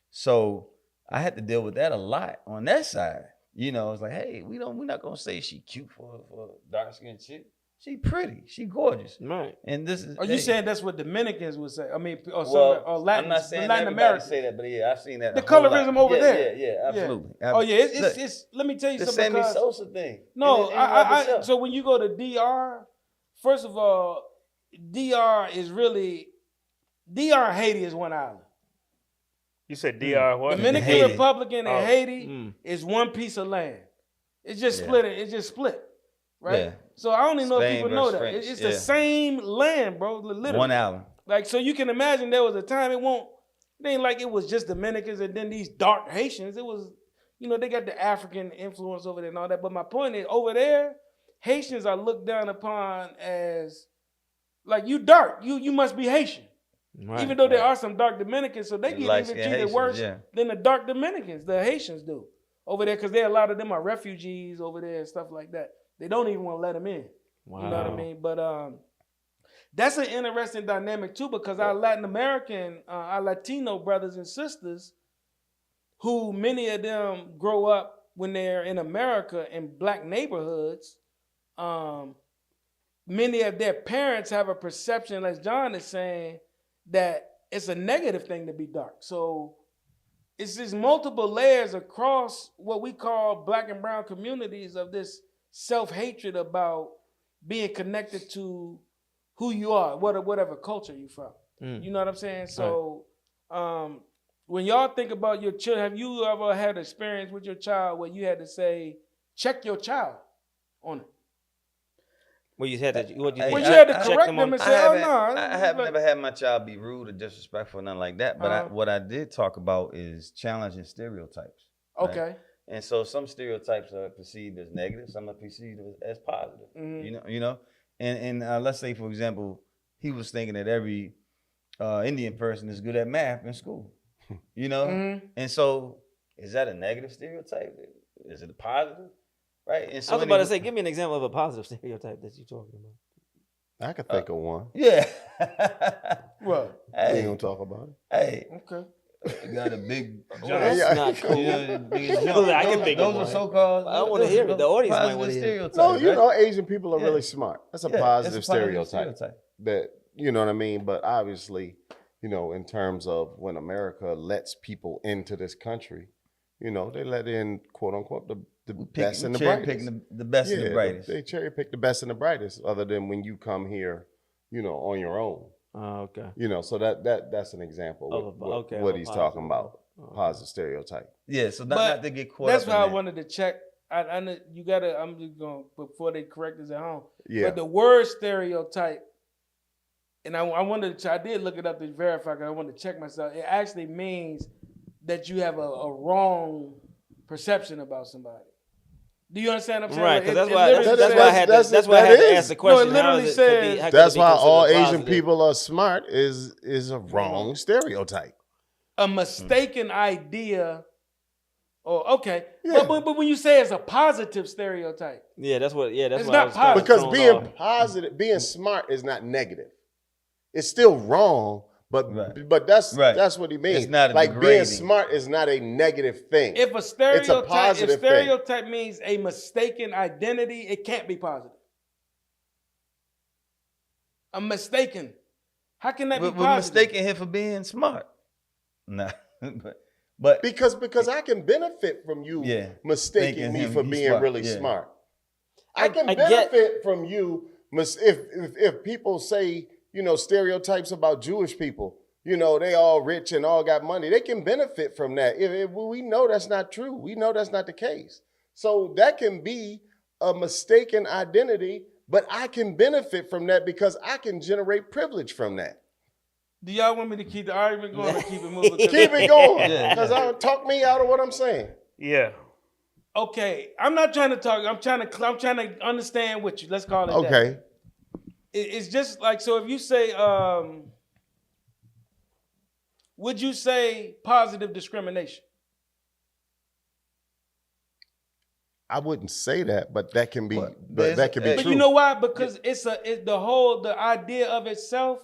Speaker 2: So I had to deal with that a lot on that side. It's like, hey, we're not gonna say she cute for a dark-skinned chick. She pretty, she gorgeous.
Speaker 5: Right.
Speaker 2: And this is
Speaker 4: Are you saying that's what Dominicans would say? I mean, or
Speaker 2: I'm not saying
Speaker 4: Latin
Speaker 2: everybody
Speaker 4: America.
Speaker 2: say that, but yeah, I've seen that.
Speaker 4: The
Speaker 2: a whole lot.
Speaker 4: colorism over there.
Speaker 2: Yeah, absolutely.
Speaker 4: Oh yeah,
Speaker 2: Look,
Speaker 4: it's. Let me tell you
Speaker 2: the
Speaker 4: something.
Speaker 2: Sammy
Speaker 4: because-
Speaker 2: Sosa thing.
Speaker 4: No,
Speaker 2: In and of itself.
Speaker 4: so when you go to DR, first of all, DR Haiti is one island.
Speaker 6: You said DR what?
Speaker 4: Dominican
Speaker 2: Haiti.
Speaker 4: Republican and
Speaker 6: Oh.
Speaker 4: Haiti is one piece of land. It's just split. It's just split, right?
Speaker 2: Yeah.
Speaker 4: So I don't even know if
Speaker 2: Spain
Speaker 4: people know
Speaker 2: versus
Speaker 4: that.
Speaker 2: French,
Speaker 4: It's
Speaker 2: yeah.
Speaker 4: the same land, bro. Literally.
Speaker 2: One island.
Speaker 4: Like, so you can imagine there was a time it ain't like it was just Dominicans and then these dark Haitians. It was, they got the African influence over there and all that. But my point is, over there, Haitians are looked down upon as, like, you dark, you must be Haitian.
Speaker 5: Right.
Speaker 4: Even though there are some dark Dominicans, so they
Speaker 2: And
Speaker 4: get
Speaker 2: light-skinned
Speaker 4: even treated
Speaker 2: Haitians,
Speaker 4: worse
Speaker 2: yeah.
Speaker 4: than the dark Dominicans, the Haitians do over there, because a lot of them are refugees over there and stuff like that. They don't even want to let them in.
Speaker 5: Wow.
Speaker 4: You know what I mean? But that's an interesting dynamic too, because our Latin American, our Latino brothers and sisters, who many of them grow up when they're in America in black neighborhoods, many of their parents have a perception, as John is saying, that it's a negative thing to be dark. So it's just multiple layers across what we call black and brown communities of this self-hatred about being connected to who you are, whatever culture you're from. You know what I'm saying? So when y'all think about your children, have you ever had an experience with your child where you had to say, check your child on it?
Speaker 5: Well, you had to. What you,
Speaker 2: Hey,
Speaker 4: When
Speaker 2: I-
Speaker 4: you had to
Speaker 2: I-
Speaker 4: correct
Speaker 5: them
Speaker 4: them
Speaker 5: on-
Speaker 4: and say, oh no.
Speaker 2: I have never had my child be rude or disrespectful, nothing like that. But what I did talk about is challenging stereotypes. right?
Speaker 4: Okay.
Speaker 2: And so some stereotypes are perceived as negative, some are perceived as positive. And let's say, for example, he was thinking that every Indian person is good at math in school. And so is that a negative stereotype? Is it a positive? Right. And so
Speaker 5: I was about to say, give me an example of a positive stereotype that you're talking about.
Speaker 3: I could think of one.
Speaker 2: Yeah.
Speaker 4: Well,
Speaker 3: We ain't
Speaker 2: hey,
Speaker 3: gonna talk about it.
Speaker 2: hey,
Speaker 4: okay.
Speaker 2: you got a big
Speaker 5: That's
Speaker 3: yeah.
Speaker 5: not cool.
Speaker 2: I
Speaker 5: can think of
Speaker 2: those are
Speaker 5: one.
Speaker 2: so-called.
Speaker 5: I wanna hear it. The audience might
Speaker 2: positive
Speaker 5: wanna hear it.
Speaker 2: stereotypes,
Speaker 3: No, you
Speaker 2: right?
Speaker 3: know, Asian people are
Speaker 2: Yeah.
Speaker 3: really smart. That's a
Speaker 2: Yeah,
Speaker 3: positive
Speaker 2: it's a positive
Speaker 3: stereotype. That, you know what I mean? But obviously, in terms of when America lets people into this country, they let in, quote unquote, the best and the
Speaker 2: cherry
Speaker 3: brightest.
Speaker 2: picking the best and the brightest.
Speaker 3: They cherry pick the best and the brightest, other than when you come here, on your own.
Speaker 5: Oh, okay.
Speaker 3: So that's an example
Speaker 5: Of
Speaker 3: of
Speaker 5: a
Speaker 3: what he's
Speaker 5: positive
Speaker 3: talking
Speaker 5: one.
Speaker 3: about.
Speaker 5: Oh.
Speaker 3: Positive stereotype.
Speaker 2: Yeah, so
Speaker 4: But
Speaker 2: not to get caught
Speaker 4: That's
Speaker 2: up
Speaker 4: why I
Speaker 2: in that.
Speaker 4: wanted to check. I know you gotta. I'm just going before they correct us at home.
Speaker 3: Yeah.
Speaker 4: But the word stereotype, and I wanted to. I did look it up to verify because I wanted to check myself. It actually means that you have a wrong perception about somebody. Do you understand what I'm saying?
Speaker 5: Right,
Speaker 4: Like,
Speaker 5: because
Speaker 4: it
Speaker 5: that's why
Speaker 4: literally
Speaker 5: that's why I
Speaker 4: says-
Speaker 5: had to,
Speaker 3: that's-
Speaker 5: that's why I had
Speaker 3: that
Speaker 5: to
Speaker 3: is.
Speaker 5: ask the question.
Speaker 4: No, it literally
Speaker 5: how is
Speaker 4: says-
Speaker 5: could be
Speaker 3: That's why all
Speaker 5: considered
Speaker 3: Asian
Speaker 5: positive?
Speaker 3: people are smart is a wrong stereotype.
Speaker 4: a mistaken idea. Or okay,
Speaker 3: Yeah.
Speaker 4: but when you say it's a positive stereotype,
Speaker 5: Yeah, that's what. Yeah, that's
Speaker 4: It's
Speaker 5: what I
Speaker 4: not
Speaker 5: was kinda
Speaker 4: positive.
Speaker 3: Because
Speaker 5: thrown
Speaker 3: being
Speaker 5: off.
Speaker 3: positive, being smart is not negative. It's still wrong, but
Speaker 2: Right.
Speaker 3: that's
Speaker 2: Right.
Speaker 3: that's what he means.
Speaker 2: It's not a
Speaker 3: like being
Speaker 2: degrading.
Speaker 3: smart is not a negative thing.
Speaker 4: if a stereotype,
Speaker 3: positive thing.
Speaker 4: stereotype means a mistaken identity, it can't be positive. I'm mistaken. How can that be
Speaker 2: We're
Speaker 4: positive?
Speaker 2: mistaking him for being smart. Nah, but
Speaker 3: Because I can benefit from you mistaking
Speaker 2: thinking
Speaker 3: me
Speaker 2: him
Speaker 3: for
Speaker 2: he's
Speaker 3: being
Speaker 2: smart,
Speaker 3: really
Speaker 2: yeah.
Speaker 3: smart. I can
Speaker 5: I get-
Speaker 3: benefit from you if people say, stereotypes about Jewish people, they all rich and all got money. They can benefit from that. If we know that's not true. We know that's not the case. So that can be a mistaken identity, but I can benefit from that because I can generate privilege from that.
Speaker 4: Do y'all want me to keep the argument going or keep it moving?
Speaker 3: Keep it going,
Speaker 2: Yeah.
Speaker 3: because I'll talk me out of what I'm saying.
Speaker 6: Yeah.
Speaker 4: Okay, I'm not trying to talk. I'm trying to understand with you. Let's call it that.
Speaker 3: Okay.
Speaker 4: It's just like, so if you say, would you say positive discrimination?
Speaker 3: I wouldn't say that, but that can be,
Speaker 2: Well,
Speaker 3: but that can be
Speaker 4: But
Speaker 3: true.
Speaker 4: you know why? Because the idea of itself,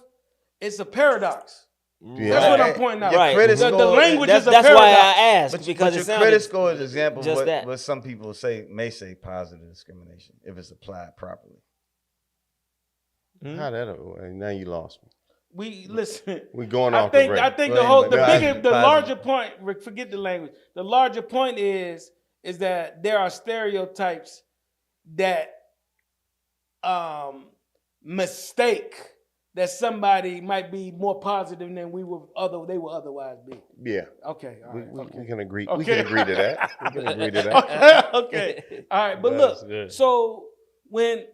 Speaker 4: it's a paradox.
Speaker 3: Yeah.
Speaker 4: That's what I'm pointing out.
Speaker 2: Your
Speaker 5: Right.
Speaker 2: credit
Speaker 4: The
Speaker 2: score,
Speaker 4: language
Speaker 5: That's
Speaker 4: is a
Speaker 5: why
Speaker 4: paradox.
Speaker 5: I asked,
Speaker 2: but
Speaker 5: because
Speaker 2: your
Speaker 5: it sounded
Speaker 2: credit score is an example
Speaker 5: just
Speaker 2: of
Speaker 5: that.
Speaker 2: what some people may say positive discrimination if it's applied properly.
Speaker 3: How that? Now you lost me.
Speaker 4: We listen.
Speaker 3: We going
Speaker 4: I
Speaker 3: off
Speaker 4: think
Speaker 3: the
Speaker 4: I
Speaker 3: record.
Speaker 4: think
Speaker 2: Well,
Speaker 4: the
Speaker 2: anyway,
Speaker 4: larger point. Forget the language. The larger point is that there are stereotypes that mistake that somebody might be more positive than they would otherwise be.
Speaker 3: Yeah.
Speaker 4: Okay. All right. Okay.
Speaker 3: We can agree.
Speaker 4: Okay.
Speaker 3: We can agree to that. We can agree to that.
Speaker 4: Okay. All right. But
Speaker 6: That's
Speaker 4: look,
Speaker 6: good.
Speaker 4: so when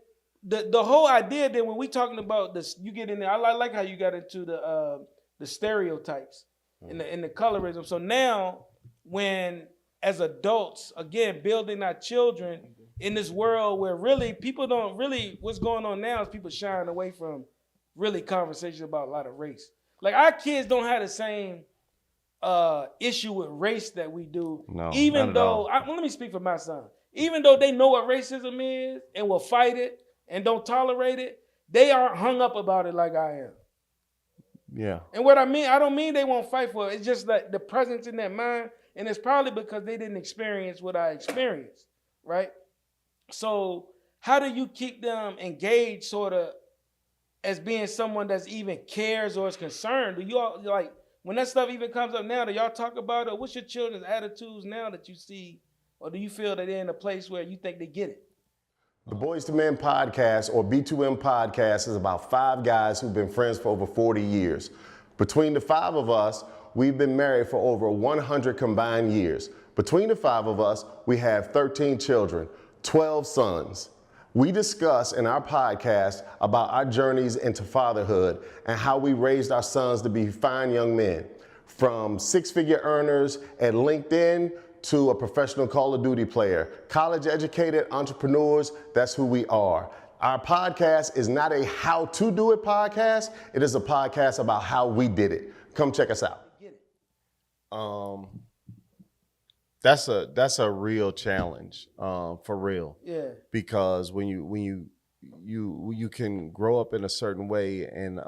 Speaker 4: the whole idea then when we talking about this, you get in there. I like how you got into the stereotypes and the colorism. So now when as adults, again, building our children in this world where really people don't really, what's going on now is people shying away from really conversations about a lot of race. Like our kids don't have the same issue with race that we do.
Speaker 3: No,
Speaker 4: even
Speaker 3: not at
Speaker 4: though,
Speaker 3: all.
Speaker 4: let me speak for my son. Even though they know what racism is and will fight it and don't tolerate it, they aren't hung up about it like I am.
Speaker 3: Yeah.
Speaker 4: And what I mean, I don't mean they won't fight for it. It's just like the presence in their mind. And it's probably because they didn't experience what I experienced, right? So how do you keep them engaged sort of as being someone that's even cares or is concerned? Do you all, like, when that stuff even comes up now, do y'all talk about it? What's your children's attitudes now that you see? Or do you feel that they're in a place where you think they get it?
Speaker 3: The Boys to Men podcast, or B2M podcast, is about 5 guys who've been friends for over 40 years. Between the 5 of us, we've been married for over 100 combined years. Between the 5 of us, we have 13 children, 12 sons. We discuss in our podcast about our journeys into fatherhood and how we raised our sons to be fine young men. From 6-figure earners at LinkedIn to a professional Call of Duty player, college educated entrepreneurs, that's who we are. Our podcast is not a how to do it podcast. It is a podcast about how we did it. Come check us out. That's a real challenge, for real.
Speaker 4: Yeah.
Speaker 3: Because when you can grow up in a certain way and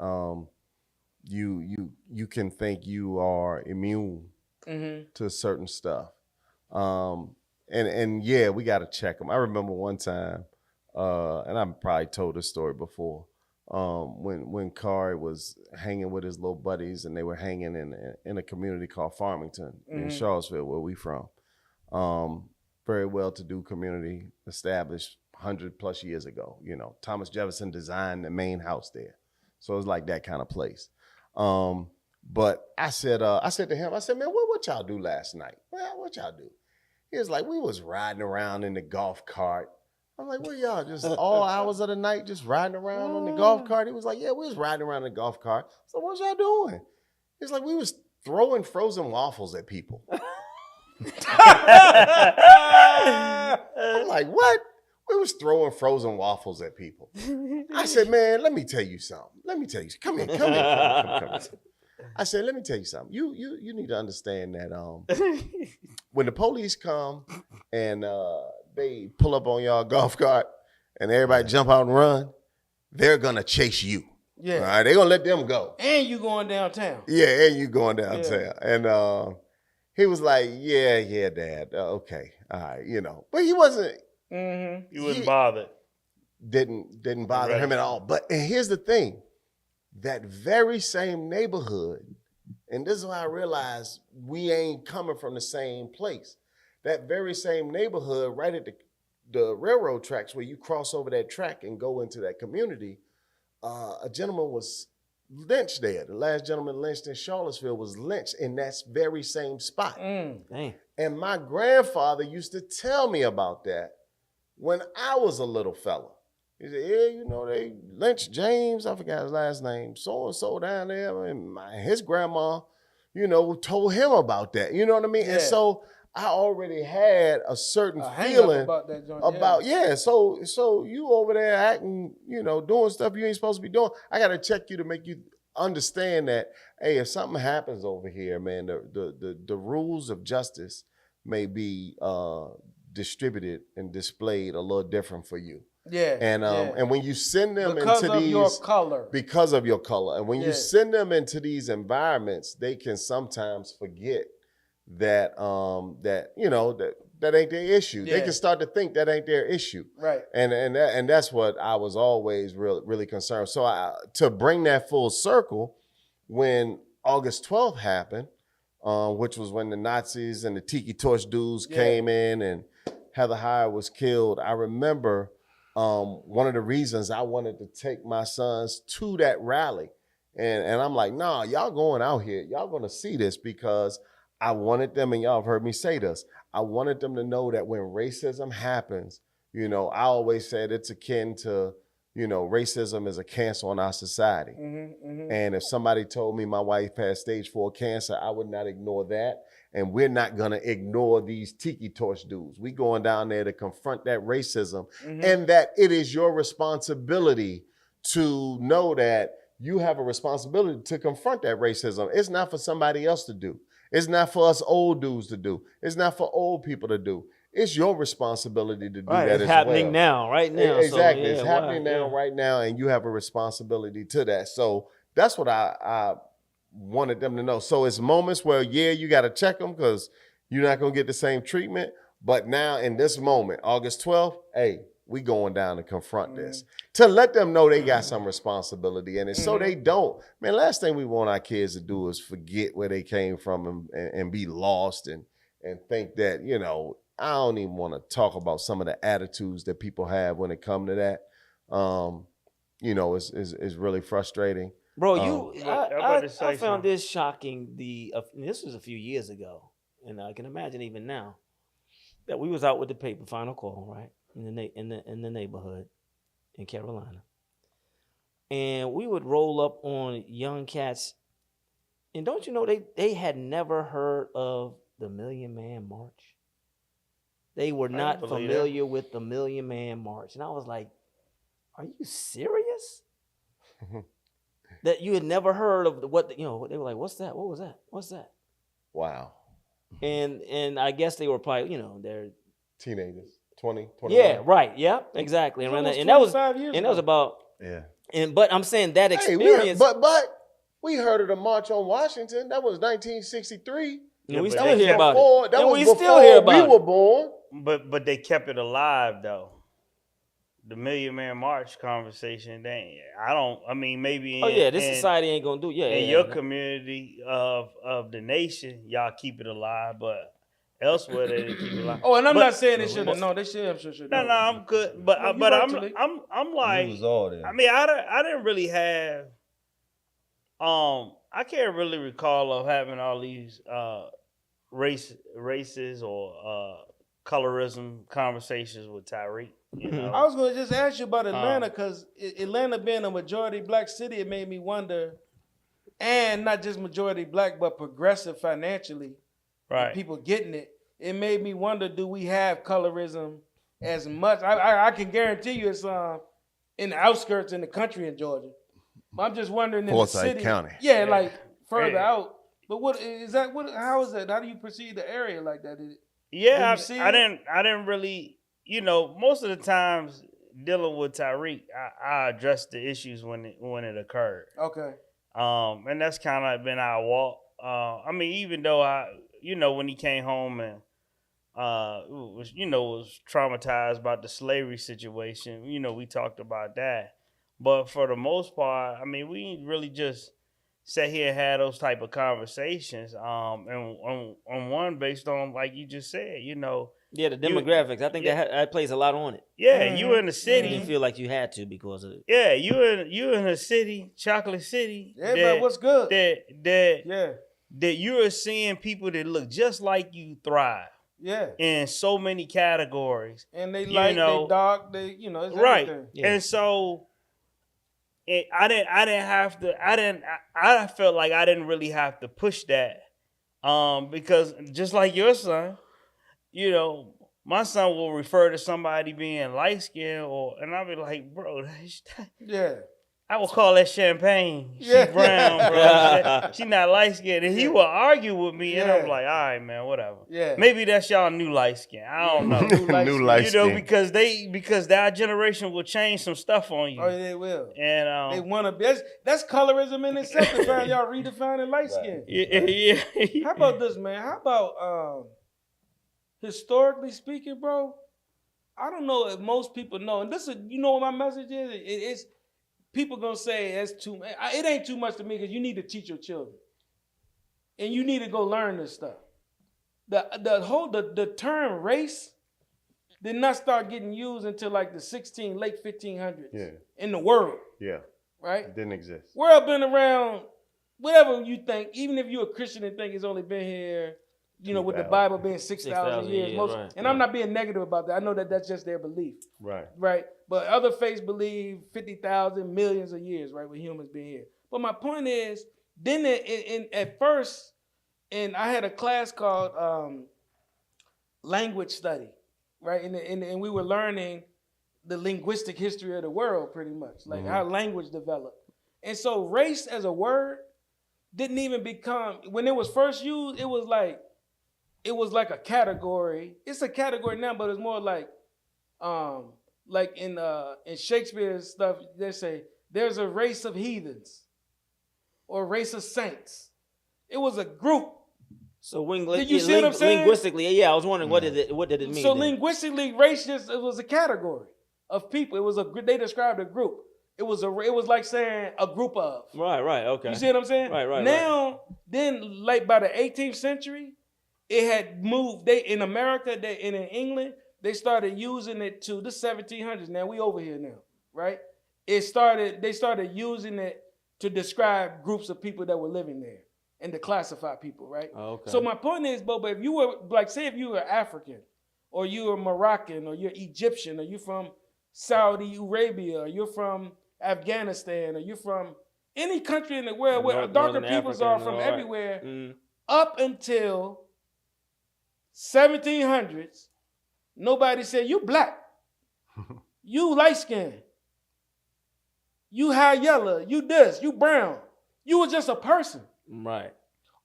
Speaker 3: you can think you are immune to certain stuff. And yeah, we got to check them. I remember one time, and I've probably told this story before, when Kari was hanging with his little buddies and they were hanging in a community called Farmington in Charlottesville, where we from. Very well-to-do community established 100+ years ago. You know, Thomas Jefferson designed the main house there. So it's like that kind of place. But I said to him, man, what y'all do last night? Well, what y'all do? He was like, we was riding around in the golf cart. I'm like, what y'all, just all hours of the night just riding around on the golf cart? He was like, yeah, we was riding around in the golf cart. So what y'all doing? He's like, we was throwing frozen waffles at people. I'm like, what? We was throwing frozen waffles at people. I said, man, let me tell you something. Come here. I said, let me tell you something. You need to understand that when the police come and they pull up on y'all golf cart and everybody jump out and run, they're gonna chase you.
Speaker 4: Yeah.
Speaker 3: All right, they're gonna let them go.
Speaker 4: And you going downtown.
Speaker 3: Yeah, and you going downtown. Yeah. And he was like, yeah, Dad. Okay, all right, you know. But he wasn't.
Speaker 6: You wasn't bothered.
Speaker 3: Didn't bother him at all. But and here's the thing. that very same neighborhood, and this is why I realized we ain't coming from the same place. That very same neighborhood, right at the railroad tracks where you cross over that track and go into that community, a gentleman was lynched there. The last gentleman lynched in Charlottesville was lynched in that very same spot.
Speaker 5: Dang.
Speaker 3: And my grandfather used to tell me about that when I was a little fella. He said, yeah, you know, they lynched James, I forgot his last name, so-and-so down there. And his grandma, you know, told him about that. You know what I mean?
Speaker 4: Yeah.
Speaker 3: And so I already had a certain
Speaker 4: hang-up
Speaker 3: feeling
Speaker 4: about that joint.
Speaker 3: So you over there acting, you know, doing stuff you ain't supposed to be doing. I got to check you to make you understand that, hey, if something happens over here, man, the rules of justice may be distributed and displayed a little different for you.
Speaker 4: Yeah.
Speaker 3: And when you send them
Speaker 4: because
Speaker 3: into
Speaker 4: of
Speaker 3: these
Speaker 4: your color.
Speaker 3: because of your color, and when
Speaker 4: Yeah.
Speaker 3: you send them into these environments, they can sometimes forget that that you know that ain't their issue. They
Speaker 4: Yeah.
Speaker 3: can start to think that ain't their issue.
Speaker 4: Right.
Speaker 3: And that's what I was always really concerned. So to bring that full circle, when August 12th happened, which was when the Nazis and the Tiki Torch dudes came in and Heather Heyer was killed, I remember one of the reasons I wanted to take my sons to that rally. And I'm like, nah, y'all going out here. Y'all going to see this, because I wanted them, and y'all have heard me say this, I wanted them to know that when racism happens, you know, I always said it's akin to, you know, racism is a cancer on our society. And if somebody told me my wife had stage 4 cancer, I would not ignore that. And we're not going to ignore these Tiki Torch dudes. We going down there to confront that racism, and that it is your responsibility to know that you have a responsibility to confront that racism. It's not for somebody else to do. It's not for us old dudes to do. It's not for old people to do. It's your responsibility to do that as well.
Speaker 5: It's happening now, right now.
Speaker 3: Exactly.
Speaker 5: So,
Speaker 3: it's happening now, right now, and you have a responsibility to that. So that's what I wanted them to know. So it's moments where, yeah, you got to check them because you're not going to get the same treatment. But now in this moment, August 12th, hey, we going down to confront this, to let them know they got some responsibility in it, so they don't. Man, last thing we want our kids to do is forget where they came from and be lost and think that, you know, I don't even want to talk about some of the attitudes that people have when it come to that. You know, it's really frustrating.
Speaker 5: Bro, I found
Speaker 6: something.
Speaker 5: this shocking. This was a few years ago, and I can imagine even now that we was out with the paper, Final Call, right, in the neighborhood in Carolina, and we would roll up on young cats, and don't you know they had never heard of the Million Man March? They were not familiar with the Million Man March, and I was like, "Are you serious?" That you had never heard of what, you know, they were like, what's that? What was that? What's that?
Speaker 3: Wow.
Speaker 5: And I guess they were probably, you know, they're
Speaker 3: Teenagers, 20, 21.
Speaker 5: yeah, right, yeah, exactly. And that was about but I'm saying that experience.
Speaker 3: Hey, but we heard of the March on Washington. That was 1963.
Speaker 5: And we
Speaker 6: but
Speaker 5: still hear about it.
Speaker 3: That
Speaker 5: And
Speaker 3: was
Speaker 5: we
Speaker 3: before
Speaker 5: still hear about
Speaker 3: we
Speaker 5: it.
Speaker 3: were born.
Speaker 6: But they kept it alive though. The Million Man March conversation, maybe
Speaker 5: This society ain't gonna do
Speaker 6: in your community of the nation, y'all keep it alive, but elsewhere they didn't keep it alive.
Speaker 4: Oh, and I'm not saying they shouldn't. No, they should.
Speaker 6: No, I'm good. But
Speaker 4: No,
Speaker 6: but
Speaker 4: you're
Speaker 6: I'm
Speaker 4: right,
Speaker 6: I'm like,
Speaker 2: It was all there.
Speaker 6: I mean, I didn't really have I can't really recall of having all these races or colorism conversations with Tyreek. You know?
Speaker 4: I was going to just ask you about Atlanta, because Atlanta being a majority black city, it made me wonder, and not just majority black, but progressive financially,
Speaker 6: right?
Speaker 4: People getting it. It made me wonder, do we have colorism as much? I can guarantee you it's in the outskirts in the country in Georgia. But I'm just wondering in
Speaker 3: Forsyth
Speaker 4: the city.
Speaker 3: County.
Speaker 4: Yeah, like further out. But what is that? How is that? How do you perceive the area like that?
Speaker 6: I didn't really, you know, most of the times dealing with Tyreek, I addressed the issues when it occurred.
Speaker 4: Okay.
Speaker 6: And that's kind of been our walk. I mean, even though when he came home and was traumatized about the slavery situation, you know, we talked about that. But for the most part, I mean, we really just sat here and had those type of conversations. And on one based on, like you just said, you know.
Speaker 5: Yeah, the demographics. I think that plays a lot on it.
Speaker 6: Yeah, you in the
Speaker 5: You
Speaker 6: city.
Speaker 5: didn't feel like you had to because of it.
Speaker 6: Yeah, you in a city, chocolate city.
Speaker 4: Everybody, what's good?
Speaker 6: That you're seeing people that look just like you thrive.
Speaker 4: Yeah.
Speaker 6: In so many categories.
Speaker 4: And they light, they dark, they, you know, it's
Speaker 6: right.
Speaker 4: everything.
Speaker 5: Yeah.
Speaker 6: And so I felt like I didn't really have to push that. Because just like your son, you know, my son will refer to somebody being light skinned and I'll be like, bro,
Speaker 4: yeah.
Speaker 6: I will call that champagne. She
Speaker 4: Yeah.
Speaker 6: brown, bro. She not light skinned. And he will argue with me, and I'm like, all right, man, whatever.
Speaker 4: Yeah.
Speaker 6: Maybe that's y'all new light skin. I don't know.
Speaker 3: New light
Speaker 6: you know,
Speaker 3: skin.
Speaker 6: because that generation will change some stuff on you.
Speaker 4: Oh, they will.
Speaker 6: And
Speaker 4: they want to be. That's colorism in itself. To find y'all redefining light skin.
Speaker 6: Yeah.
Speaker 4: How about this, man? How about historically speaking, bro? I don't know if most people know, and this is, you know what my message is? It's people gonna say it's too. It ain't too much to me because you need to teach your children, and you need to go learn this stuff. The term race did not start getting used until like the late 1500s in the world.
Speaker 3: Yeah,
Speaker 4: right.
Speaker 3: It didn't exist.
Speaker 4: World been around. Whatever you think, even if you're a Christian and think it's only been here, you know, with the Bible being 6,000 years.
Speaker 5: Right.
Speaker 4: And I'm not being negative about that. I know that that's just their belief.
Speaker 3: Right.
Speaker 4: Right. But other faiths believe 50,000, millions of years, right, with humans being here. But my point is, then at first, and I had a class called language study, right? And we were learning the linguistic history of the world, pretty much, like how language developed. And so race as a word didn't even become, when it was first used, it was like a category. It's a category now, but it's more like in Shakespeare's stuff, they say there's a race of heathens or a race of saints. It was a group.
Speaker 5: So
Speaker 4: did you see what I'm saying?
Speaker 5: Linguistically, yeah, I was wondering what did it mean?
Speaker 4: So
Speaker 5: then?
Speaker 4: Linguistically, race it was a category of people. It was they described a group. It was like saying a group of.
Speaker 5: Right, okay.
Speaker 4: You see what I'm saying?
Speaker 5: Right.
Speaker 4: Now, then, like by the 18th century, it had moved. In America, and in England, they started using it to the 1700s. Now we over here now, right? They started using it to describe groups of people that were living there and to classify people, right?
Speaker 5: Oh, okay.
Speaker 4: So my point is, Boba, if you were say if you were African, or you were Moroccan, or you're Egyptian, or you're from Saudi Arabia, or you're from Afghanistan, or you're from any country in the world where darker peoples are from everywhere, up until 1700s, nobody said you black, you light skinned, you high yellow, you this, you brown. You were just a person,
Speaker 5: right?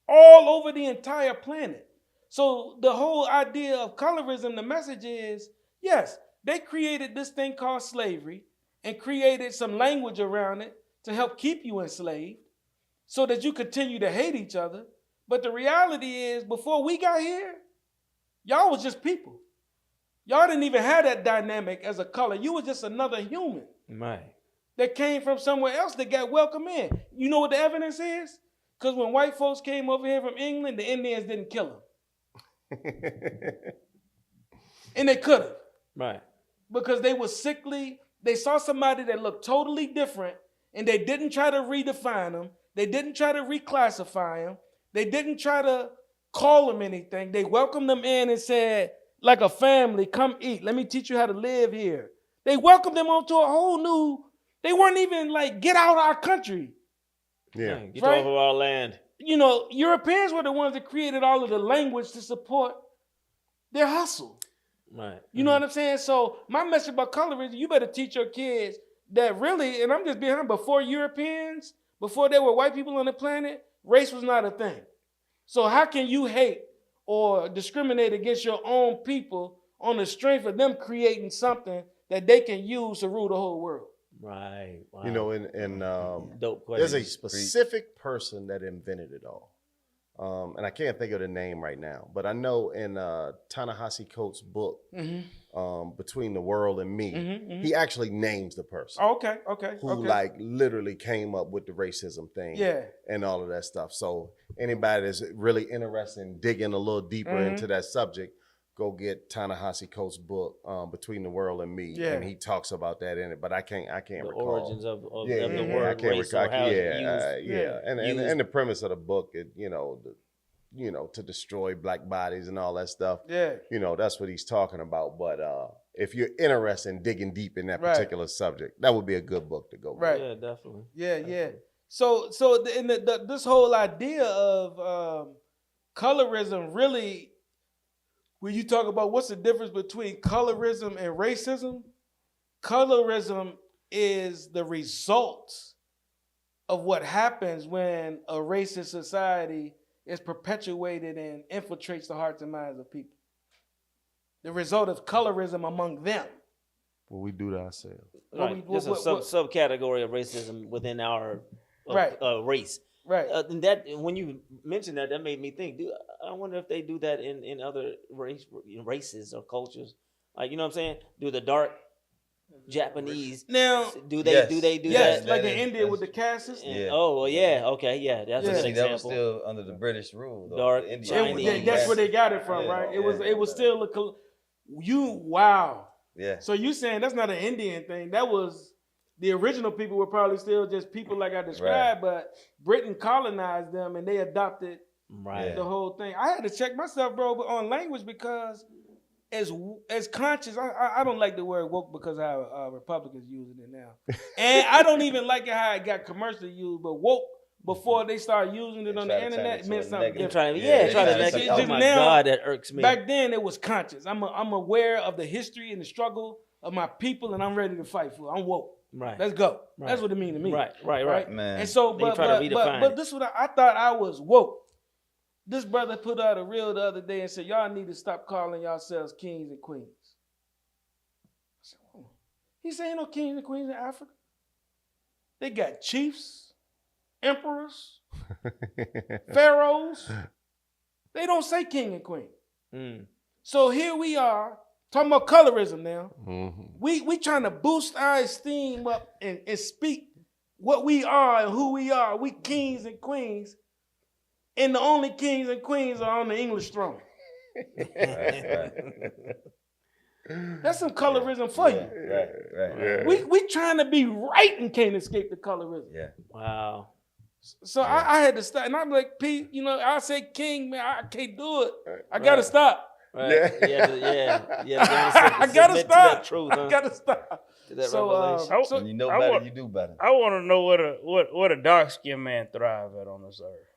Speaker 4: All over the entire planet. So the whole idea of colorism, the message is, yes, they created this thing called slavery and created some language around it to help keep you enslaved so that you continue to hate each other. But the reality is, before we got here, y'all was just people. Y'all didn't even have that dynamic as a color. You were just another human.
Speaker 5: Right.
Speaker 4: That came from somewhere else that got welcomed in. You know what the evidence is? Because when white folks came over here from England, the Indians didn't kill them. And they could have.
Speaker 5: Right.
Speaker 4: Because they were sickly. They saw somebody that looked totally different, and they didn't try to redefine them. They didn't try to reclassify them. They didn't try to call them anything. They welcomed them in and said, like a family, come eat. Let me teach you how to live here. They welcomed them onto a whole new, they weren't even like, get out of our country.
Speaker 3: Yeah.
Speaker 5: Get off of our land.
Speaker 4: You know, Europeans were the ones that created all of the language to support their hustle.
Speaker 5: Right.
Speaker 4: You know what I'm saying? So my message about colorism, you better teach your kids that really, and I'm just being honest, before Europeans, before there were white people on the planet, race was not a thing. So how can you hate or discriminate against your own people on the strength of them creating something that they can use to rule the whole world?
Speaker 5: Right.
Speaker 3: You know, and
Speaker 5: dope question.
Speaker 3: there's a specific person that invented it all. and I can't think of the name right now, but I know in Ta-Nehisi Coates' book, Between the World and Me, he actually names the person.
Speaker 4: Oh, okay.
Speaker 3: Who like literally came up with the racism thing and all of that stuff. So anybody that's really interested in digging a little deeper into that subject, go get Ta-Nehisi Coates' book, Between the World and Me, and he talks about that in it. But I can't
Speaker 5: The
Speaker 3: recall
Speaker 5: origins of the
Speaker 3: I
Speaker 5: word
Speaker 3: can't
Speaker 5: race
Speaker 3: recall.
Speaker 5: or how it's used.
Speaker 3: And the premise of the book, to destroy black bodies and all that stuff.
Speaker 4: Yeah.
Speaker 3: That's what he's talking about. But if you're interested in digging deep in that particular subject, that would be a good book to go with.
Speaker 4: Right.
Speaker 5: Yeah, definitely.
Speaker 4: Yeah. So this whole idea of colorism really, when you talk about what's the difference between colorism and racism, colorism is the result of what happens when a racist society is perpetuated and infiltrates the hearts and minds of people. The result of colorism among them.
Speaker 3: Well, we do that ourselves.
Speaker 5: Right. Just a subcategory of racism within our race.
Speaker 4: Right.
Speaker 5: And that when you mentioned that made me think. I wonder if they do that in other races or cultures. Like, you know what I'm saying? Do the dark Japanese
Speaker 4: now
Speaker 5: do they do that?
Speaker 4: Like in India with the castes?
Speaker 5: Oh well, yeah, okay, yeah. That's a good example.
Speaker 2: That was still under the British rule, though.
Speaker 5: Dark
Speaker 2: Chinese.
Speaker 4: That's where they got it from, right? It was still wow.
Speaker 2: Yeah.
Speaker 4: So you saying that's not an Indian thing? That was the original people were probably still just people like I described, but Britain colonized them and they adopted the whole thing. I had to check myself, bro, on language because as conscious, I don't like the word woke because how Republicans using it now, and I don't even like it how it got commercially used. But woke before they started using it on the internet meant something different.
Speaker 5: Oh my God, that irks me.
Speaker 4: Back then it was conscious. I'm aware of the history and the struggle of my people, and I'm ready to fight for it. I'm woke.
Speaker 5: Right.
Speaker 4: Let's go.
Speaker 5: Right.
Speaker 4: That's what it means to me.
Speaker 5: Right.
Speaker 4: Man. And so, but this is what I thought I was woke. This brother put out a reel the other day and said, y'all need to stop calling yourselves kings and queens. I said, oh. He said, ain't no kings and queens in Africa. They got chiefs, emperors, pharaohs. They don't say king and queen. So here we are, talking about colorism now. We trying to boost our esteem up and speak what we are and who we are. We kings and queens. And the only kings and queens are on the English throne. That's some colorism for you.
Speaker 2: Right.
Speaker 4: We trying to be right and can't escape the colorism.
Speaker 2: Yeah.
Speaker 5: Wow.
Speaker 4: So I had to stop. And I'm like, Pete, I say king, man, I can't do it. I got to stop.
Speaker 5: Right. Yeah.
Speaker 4: I got to stop.
Speaker 5: Truth,
Speaker 4: I got to stop.
Speaker 5: So,
Speaker 2: when you know better, you do better.
Speaker 6: I want to know what a dark-skinned man thrive at on this earth.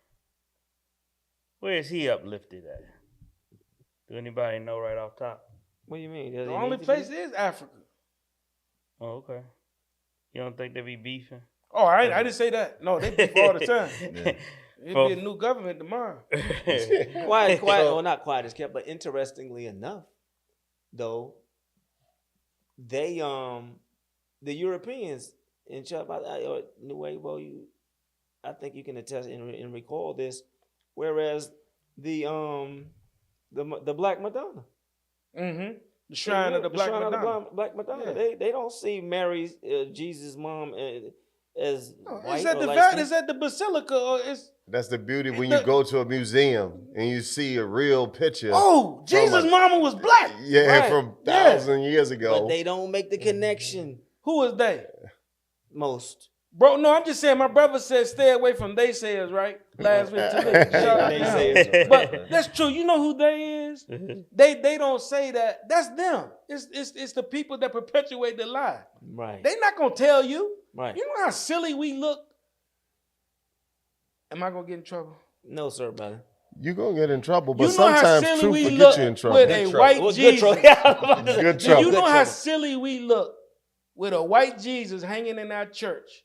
Speaker 6: Where is he uplifted at? Do anybody know right off top?
Speaker 5: What do you mean?
Speaker 4: The only place is Africa.
Speaker 6: Oh, okay. You don't think they be beefing?
Speaker 4: Oh, I didn't say that. No, they beef all the time. It'll be a new government tomorrow.
Speaker 5: Quiet. Well, not quiet as kept, but interestingly enough, though, they the Europeans in New Way, well, I think you can attest and recall this. Whereas the Black Madonna,
Speaker 4: the shrine of the Black Madonna,
Speaker 5: Black Madonna, they don't see Mary's Jesus' mom as white.
Speaker 4: Is that the basilica or is?
Speaker 3: That's the beauty when you go to a museum and you see a real picture.
Speaker 4: Oh, Jesus' mama was black.
Speaker 3: Yeah, from 1,000 years ago.
Speaker 5: But they don't make the connection.
Speaker 4: Who is they?
Speaker 5: Most.
Speaker 4: Bro, no, I'm just saying. My brother said stay away from they sayers, right? Last week, but that's true. You know who they is? They don't say that. That's them. It's the people that perpetuate the lie.
Speaker 5: Right.
Speaker 4: They not gonna tell you.
Speaker 5: Right.
Speaker 4: You know how silly we look. Am I gonna get in trouble?
Speaker 5: No, sir, brother.
Speaker 3: You're gonna get in trouble, but
Speaker 4: you know
Speaker 3: sometimes truth will get you in trouble.
Speaker 4: With a white Jesus.
Speaker 3: Good trouble.
Speaker 4: You know how silly we look with a white Jesus hanging in our church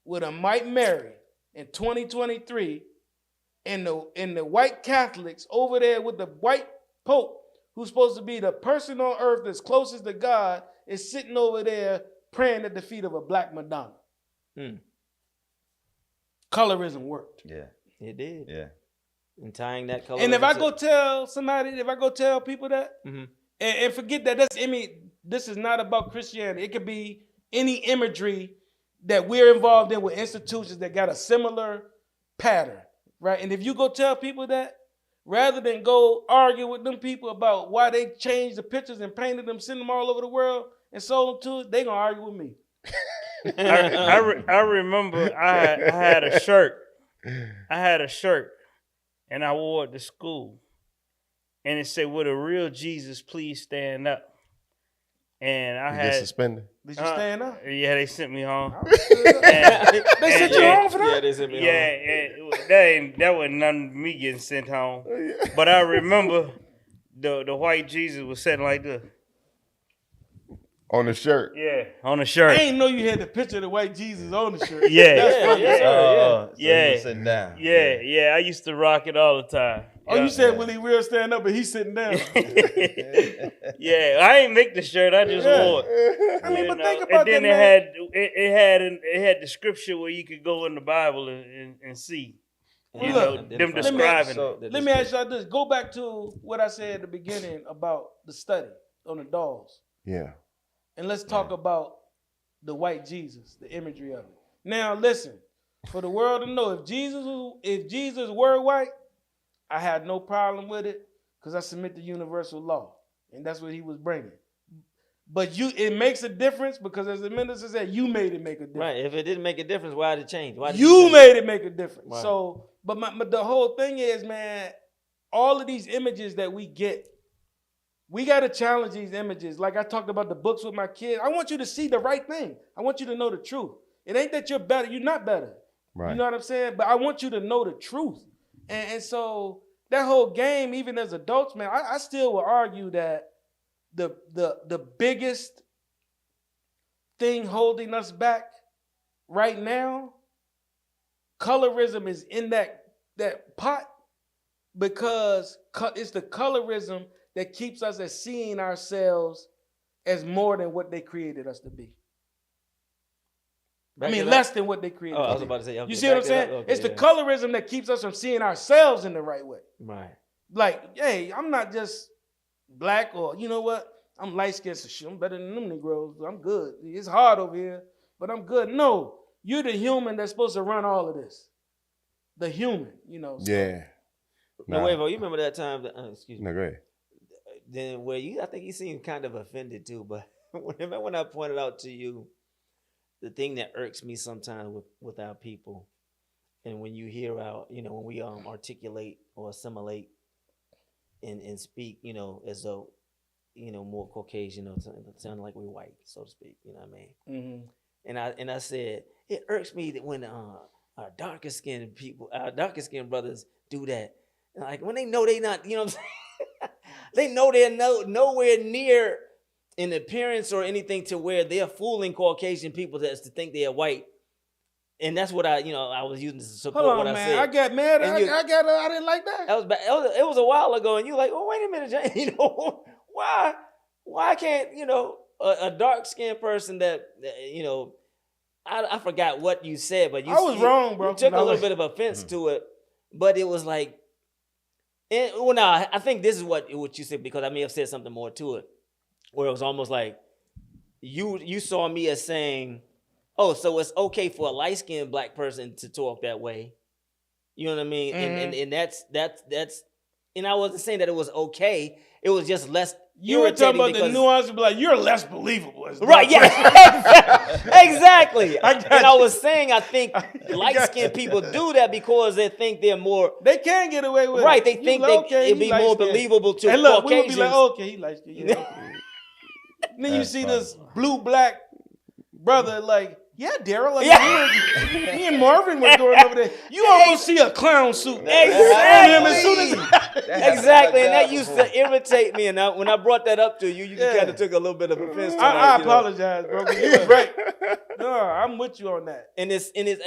Speaker 4: with a white Mary in 2023, and the white Catholics over there with the white Pope, who's supposed to be the person on earth that's closest to God, is sitting over there praying at the feet of a Black Madonna. Colorism worked.
Speaker 2: Yeah.
Speaker 5: It did.
Speaker 2: Yeah.
Speaker 5: And tying that color.
Speaker 4: And if I go tell people that,
Speaker 5: Mhm.
Speaker 4: and forget that, this is not about Christianity. It could be any imagery that we're involved in with institutions that got a similar pattern, right? And if you go tell people that, rather than go argue with them people about why they changed the pictures and painted them, sent them all over the world and sold them to it, they gonna argue with me.
Speaker 6: I remember I had a shirt. And I wore it to school. And it said, "Would a real Jesus please stand up?" And I
Speaker 3: You
Speaker 6: had
Speaker 3: get suspended.
Speaker 4: Did you stand up?
Speaker 6: Yeah, they sent me home.
Speaker 4: They sent you home for that?
Speaker 5: Yeah, they sent me home.
Speaker 6: That wasn't none of me getting sent home. But I remember the white Jesus was sitting like this.
Speaker 3: On the shirt.
Speaker 6: Yeah, on the shirt.
Speaker 4: I ain't know you had the picture of the white Jesus on the shirt.
Speaker 6: Yeah.
Speaker 4: That's funny.
Speaker 2: So he
Speaker 6: Yeah.
Speaker 2: was sitting down.
Speaker 6: Yeah, I used to rock it all the time.
Speaker 4: Oh, you said Willie Real stand up, but he's sitting down.
Speaker 6: Yeah, I ain't make the shirt. I just wore it.
Speaker 4: I mean,
Speaker 6: You
Speaker 4: but
Speaker 6: know?
Speaker 4: think about
Speaker 6: and then
Speaker 4: that, man.
Speaker 6: it had the scripture where you could go in the Bible and see. You know, them describing.
Speaker 4: Let me ask y'all this. Go back to what I said at the beginning about the study on the dolls.
Speaker 3: Yeah.
Speaker 4: And let's talk about the white Jesus, the imagery of it. Now, listen, for the world to know, if Jesus were white, I had no problem with it because I submit to universal law, and that's what he was bringing. But it makes a difference because, as the minister said, you made it make a difference.
Speaker 5: Right. If it didn't make a difference, why did it change? Why did
Speaker 4: You made it make a difference.
Speaker 5: Right.
Speaker 4: So, but the whole thing is, man, all of these images that we get, we got to challenge these images. Like I talked about the books with my kids. I want you to see the right thing. I want you to know the truth. It ain't that you're better. You're not better.
Speaker 3: Right.
Speaker 4: You know what I'm saying? But I want you to know the truth. And so that whole game, even as adults, man, I still will argue that the biggest thing holding us back right now, colorism is in that pot because it's the colorism that keeps us as seeing ourselves as more than what they created us to be. Less than what they created.
Speaker 5: I was about to say. Okay,
Speaker 4: you see what I'm saying?
Speaker 5: Okay,
Speaker 4: it's the colorism that keeps us from seeing ourselves in the right way.
Speaker 5: Right.
Speaker 4: Like, hey, I'm not just black, or you know what? I'm light skinned, so shit, I'm better than them Negroes. I'm good. It's hard over here, but I'm good. No, you're the human that's supposed to run all of this. The human, you know. So.
Speaker 3: Yeah.
Speaker 5: No, wait, you remember that time? Excuse me.
Speaker 3: No, go ahead.
Speaker 5: Then where I think you seemed kind of offended too. But when I pointed out to you the thing that irks me sometimes with our people, and when you hear when we articulate or assimilate and speak, as though more Caucasian, sounding like we're white, so to speak. You know what I mean? Mm-hmm. And I said it irks me that when our darker skinned brothers do that, like when they know they not, you know what I'm saying? They know they're nowhere near in appearance or anything to where they're fooling Caucasian people to think they're white. And that's what I was using to support what I said.
Speaker 4: I got mad. I didn't like that.
Speaker 5: It was a while ago, and you're like, oh, wait a minute, Jay. Why can't a dark skinned person that I forgot what you said, but
Speaker 4: I was wrong, bro.
Speaker 5: You took a little bit of offense to it, but it was like, I think this is what you said, because I may have said something more to it, where it was almost like you saw me as saying, oh, so it's okay for a light-skinned black person to talk that way. You know what I mean? Mm-hmm. And that's and I wasn't saying that it was okay. It was just less.
Speaker 4: You were talking about the nuance of like, you're less believable.
Speaker 5: Right, yeah. Exactly. I was saying, I think light-skinned people do that because they think they're more.
Speaker 4: They can get away with it.
Speaker 5: Right, they think it'd be more believable to
Speaker 4: Caucasians.
Speaker 5: We would
Speaker 4: be like, okay, he light-skinned. Yeah. Then you see this blue-black brother like, yeah, Daryl. Me and Marvin were going over there. You almost see a clown suit.
Speaker 5: Exactly. Exactly. And that used to irritate me. And when I brought that up to you, you kind of took a little bit of offense to that.
Speaker 4: I apologize, bro. You was right. No, I'm with you on that.
Speaker 5: And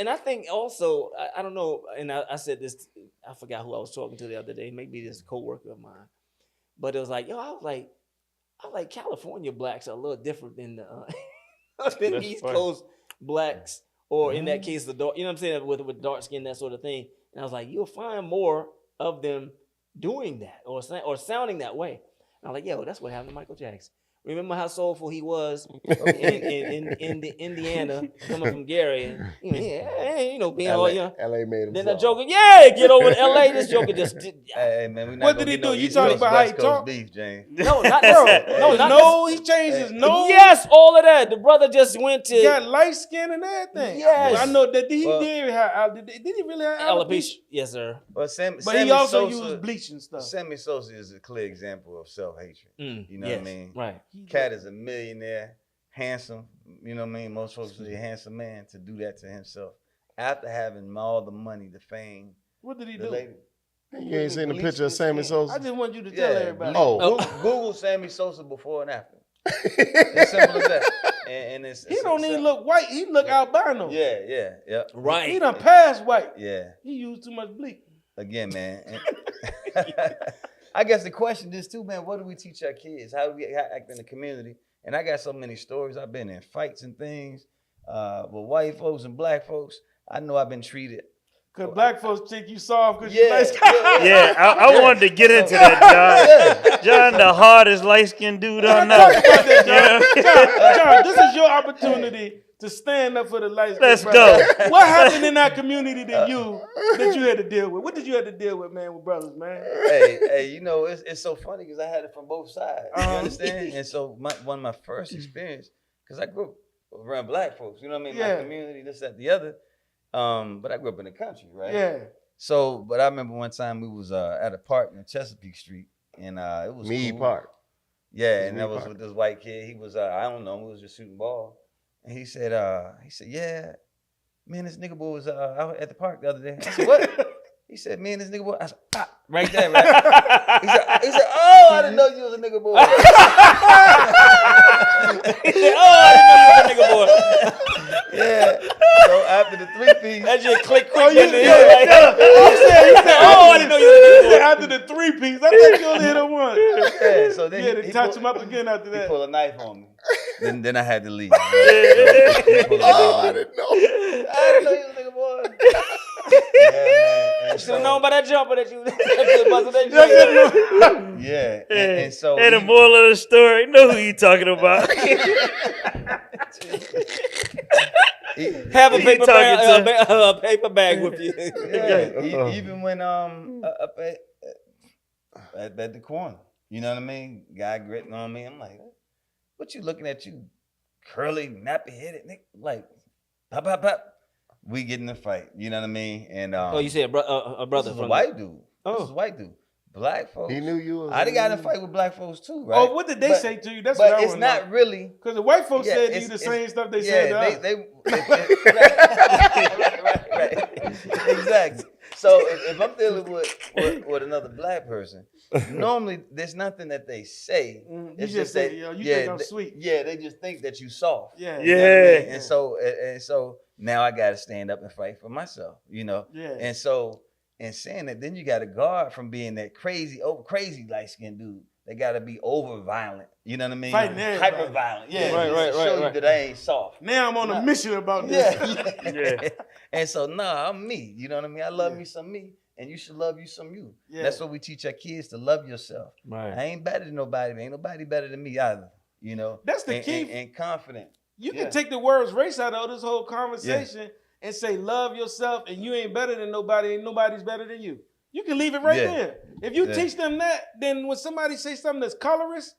Speaker 5: I think also, I don't know, and I said this, I forgot who I was talking to the other day. Maybe this coworker of mine. But it was like, I was like, California blacks are a little different than than East Coast blacks, or in that case, the dark, you know what I'm saying, with dark skin, that sort of thing. And I was like, you'll find more of them doing that or sounding that way. And I'm like, yo, that's what happened to Michael Jackson. Remember how soulful he was in the Indiana, coming from Gary, and being all,
Speaker 3: LA made him.
Speaker 5: Then the Joker, get over to LA. This Joker just did.
Speaker 2: Hey man, we not
Speaker 4: What
Speaker 2: gonna
Speaker 4: did he
Speaker 2: get no
Speaker 4: do? You
Speaker 2: East
Speaker 4: talking
Speaker 2: Coast,
Speaker 4: about how he
Speaker 2: West Coast
Speaker 4: talk?
Speaker 2: beef, James.
Speaker 5: No, not not
Speaker 4: no, he changed his nose.
Speaker 5: Yes, all of that. The brother just went to
Speaker 4: He got light skin and everything.
Speaker 5: Yes.
Speaker 4: Well, I know that he
Speaker 2: Well,
Speaker 4: did have. Did he really have alopecia?
Speaker 5: alopecia. Yes, sir.
Speaker 2: But
Speaker 4: But
Speaker 2: Sammy
Speaker 4: he also
Speaker 2: Sosa,
Speaker 4: used bleach and stuff.
Speaker 2: Sammy Sosa is a clear example of self-hatred. You know what I mean?
Speaker 5: Right.
Speaker 2: Cat is a millionaire, handsome. You know what I mean? Most folks say a handsome man to do that to himself after having all the money, the fame.
Speaker 4: What did he
Speaker 2: The
Speaker 4: do?
Speaker 2: lady,
Speaker 3: You ain't seen the
Speaker 2: Bleach
Speaker 3: picture of
Speaker 2: his
Speaker 3: Sammy
Speaker 2: skin.
Speaker 3: Sosa?
Speaker 4: I just want you to tell everybody.
Speaker 3: Oh.
Speaker 2: Google Sammy Sosa before and after. It's simple as that. And it's
Speaker 4: He don't even look white. He look albino.
Speaker 2: Yeah.
Speaker 5: Right.
Speaker 4: He done passed white.
Speaker 2: Yeah.
Speaker 4: He used too much bleach.
Speaker 2: Again, man. I guess the question is too, man, what do we teach our kids? How do we act in the community? And I got so many stories. I've been in fights and things with white folks and black folks. I know I've been treated.
Speaker 4: Cause black folks think you soft because you
Speaker 2: Yeah,
Speaker 4: nice.
Speaker 6: Yeah, I wanted to get into that, John. John, the hardest light-skinned dude I know.
Speaker 4: Talk about that, John, this is your opportunity to stand up for the light.
Speaker 6: Let's go.
Speaker 4: What happened in our community that you had to deal with? What did you have to deal with, man, with brothers, man?
Speaker 2: hey, you know, it's so funny because I had it from both sides. You understand? And so one of my first experience, because I grew up around black folks, you know what I mean?
Speaker 4: Yeah.
Speaker 2: My community, this, that, the other. But I grew up in the country, right?
Speaker 4: Yeah.
Speaker 2: So, but I remember one time we was at a park in Chesapeake Street, and it was
Speaker 3: Mead
Speaker 2: cool.
Speaker 3: Park.
Speaker 2: Yeah, and that
Speaker 3: Mead
Speaker 2: was
Speaker 3: Park.
Speaker 2: with this white kid. He was I don't know, we was just shooting ball, and he said, yeah, man, this nigga boy was out at the park the other day. I said, what? He said, me and this nigga boy. I said, right there, right. He said, oh, I didn't know you was a nigga boy.
Speaker 5: He said, oh, I didn't know you were a nigga boy.
Speaker 2: Yeah. So after the 3-piece,
Speaker 5: That just click quick.
Speaker 4: Oh, you
Speaker 5: in the
Speaker 4: said,
Speaker 5: ear, like, oh, I didn't know you were a nigga boy.
Speaker 4: After the 3-piece, I think you only hit him once.
Speaker 2: yeah. So then
Speaker 4: You had to touch him up again after
Speaker 2: He
Speaker 4: that.
Speaker 2: pulled a knife on me. Then I had to leave.
Speaker 3: Oh, I didn't know.
Speaker 2: I didn't know you was a nigga boy. Yeah, man. And
Speaker 5: should have
Speaker 2: so-
Speaker 5: known by that jumper that you busted that joint.
Speaker 2: Yeah. And so
Speaker 6: Hey, the moral of the story, know who you talking about.
Speaker 5: Have a
Speaker 6: He
Speaker 5: paper
Speaker 6: talking
Speaker 5: bag, paper bag with you.
Speaker 2: yeah, even when up at the corner, you know what I mean? Guy gritting on me. I'm like, what you looking at, you curly, nappy headed nigga? Like, pop, pop, pop. We get in the fight, you know what I mean? And
Speaker 5: Oh, you said a brother
Speaker 2: this is a
Speaker 5: from
Speaker 2: white dude.
Speaker 5: Oh.
Speaker 2: This is a white dude. Black folks.
Speaker 3: He knew you was.
Speaker 2: I done got in a fight with black folks too, right?
Speaker 4: Oh, what did they
Speaker 2: But-
Speaker 4: say to you? That's what
Speaker 2: But
Speaker 4: I
Speaker 2: it's
Speaker 4: want
Speaker 2: not really.
Speaker 4: Because the white folks
Speaker 2: Yeah,
Speaker 4: said to you
Speaker 2: it's-
Speaker 4: the same stuff they
Speaker 2: Yeah,
Speaker 4: said to us.
Speaker 2: right. Exactly. So if I'm dealing with another black person, normally there's nothing that they say.
Speaker 4: You
Speaker 2: It's
Speaker 4: just
Speaker 2: that-
Speaker 4: say, yo, you think I'm
Speaker 2: they-
Speaker 4: sweet.
Speaker 2: Yeah, they just think that you soft.
Speaker 4: Yeah.
Speaker 2: You know what I mean?
Speaker 6: Yeah.
Speaker 2: And so now I got to stand up and fight for myself, you know.
Speaker 4: Yeah.
Speaker 2: And so in saying that, then you got to guard from being that crazy light skinned dude. They got to be over violent. You know what I mean?
Speaker 4: Fighting everybody.
Speaker 2: Hyper violent. Yeah.
Speaker 5: Right,
Speaker 2: just
Speaker 5: right,
Speaker 2: to show
Speaker 5: right,
Speaker 2: you
Speaker 5: right.
Speaker 2: that I ain't soft.
Speaker 4: Now I'm on a mission about this.
Speaker 2: Yeah.
Speaker 6: Yeah.
Speaker 2: And so, I'm me. You know what I mean? I love me some me, and you should love you some you.
Speaker 4: Yeah.
Speaker 2: That's what we teach our kids, to love yourself.
Speaker 5: Right.
Speaker 2: I ain't better than nobody. Ain't nobody better than me either. You know?
Speaker 4: That's the
Speaker 2: And-
Speaker 4: key.
Speaker 2: And confident.
Speaker 4: You
Speaker 2: Yeah.
Speaker 4: can take the words race out of this whole conversation and say love yourself and you ain't better than nobody and nobody's better than you. You can leave it right
Speaker 2: Yeah.
Speaker 4: there. If you
Speaker 2: Yeah.
Speaker 4: teach them that, then when somebody say something that's colorist,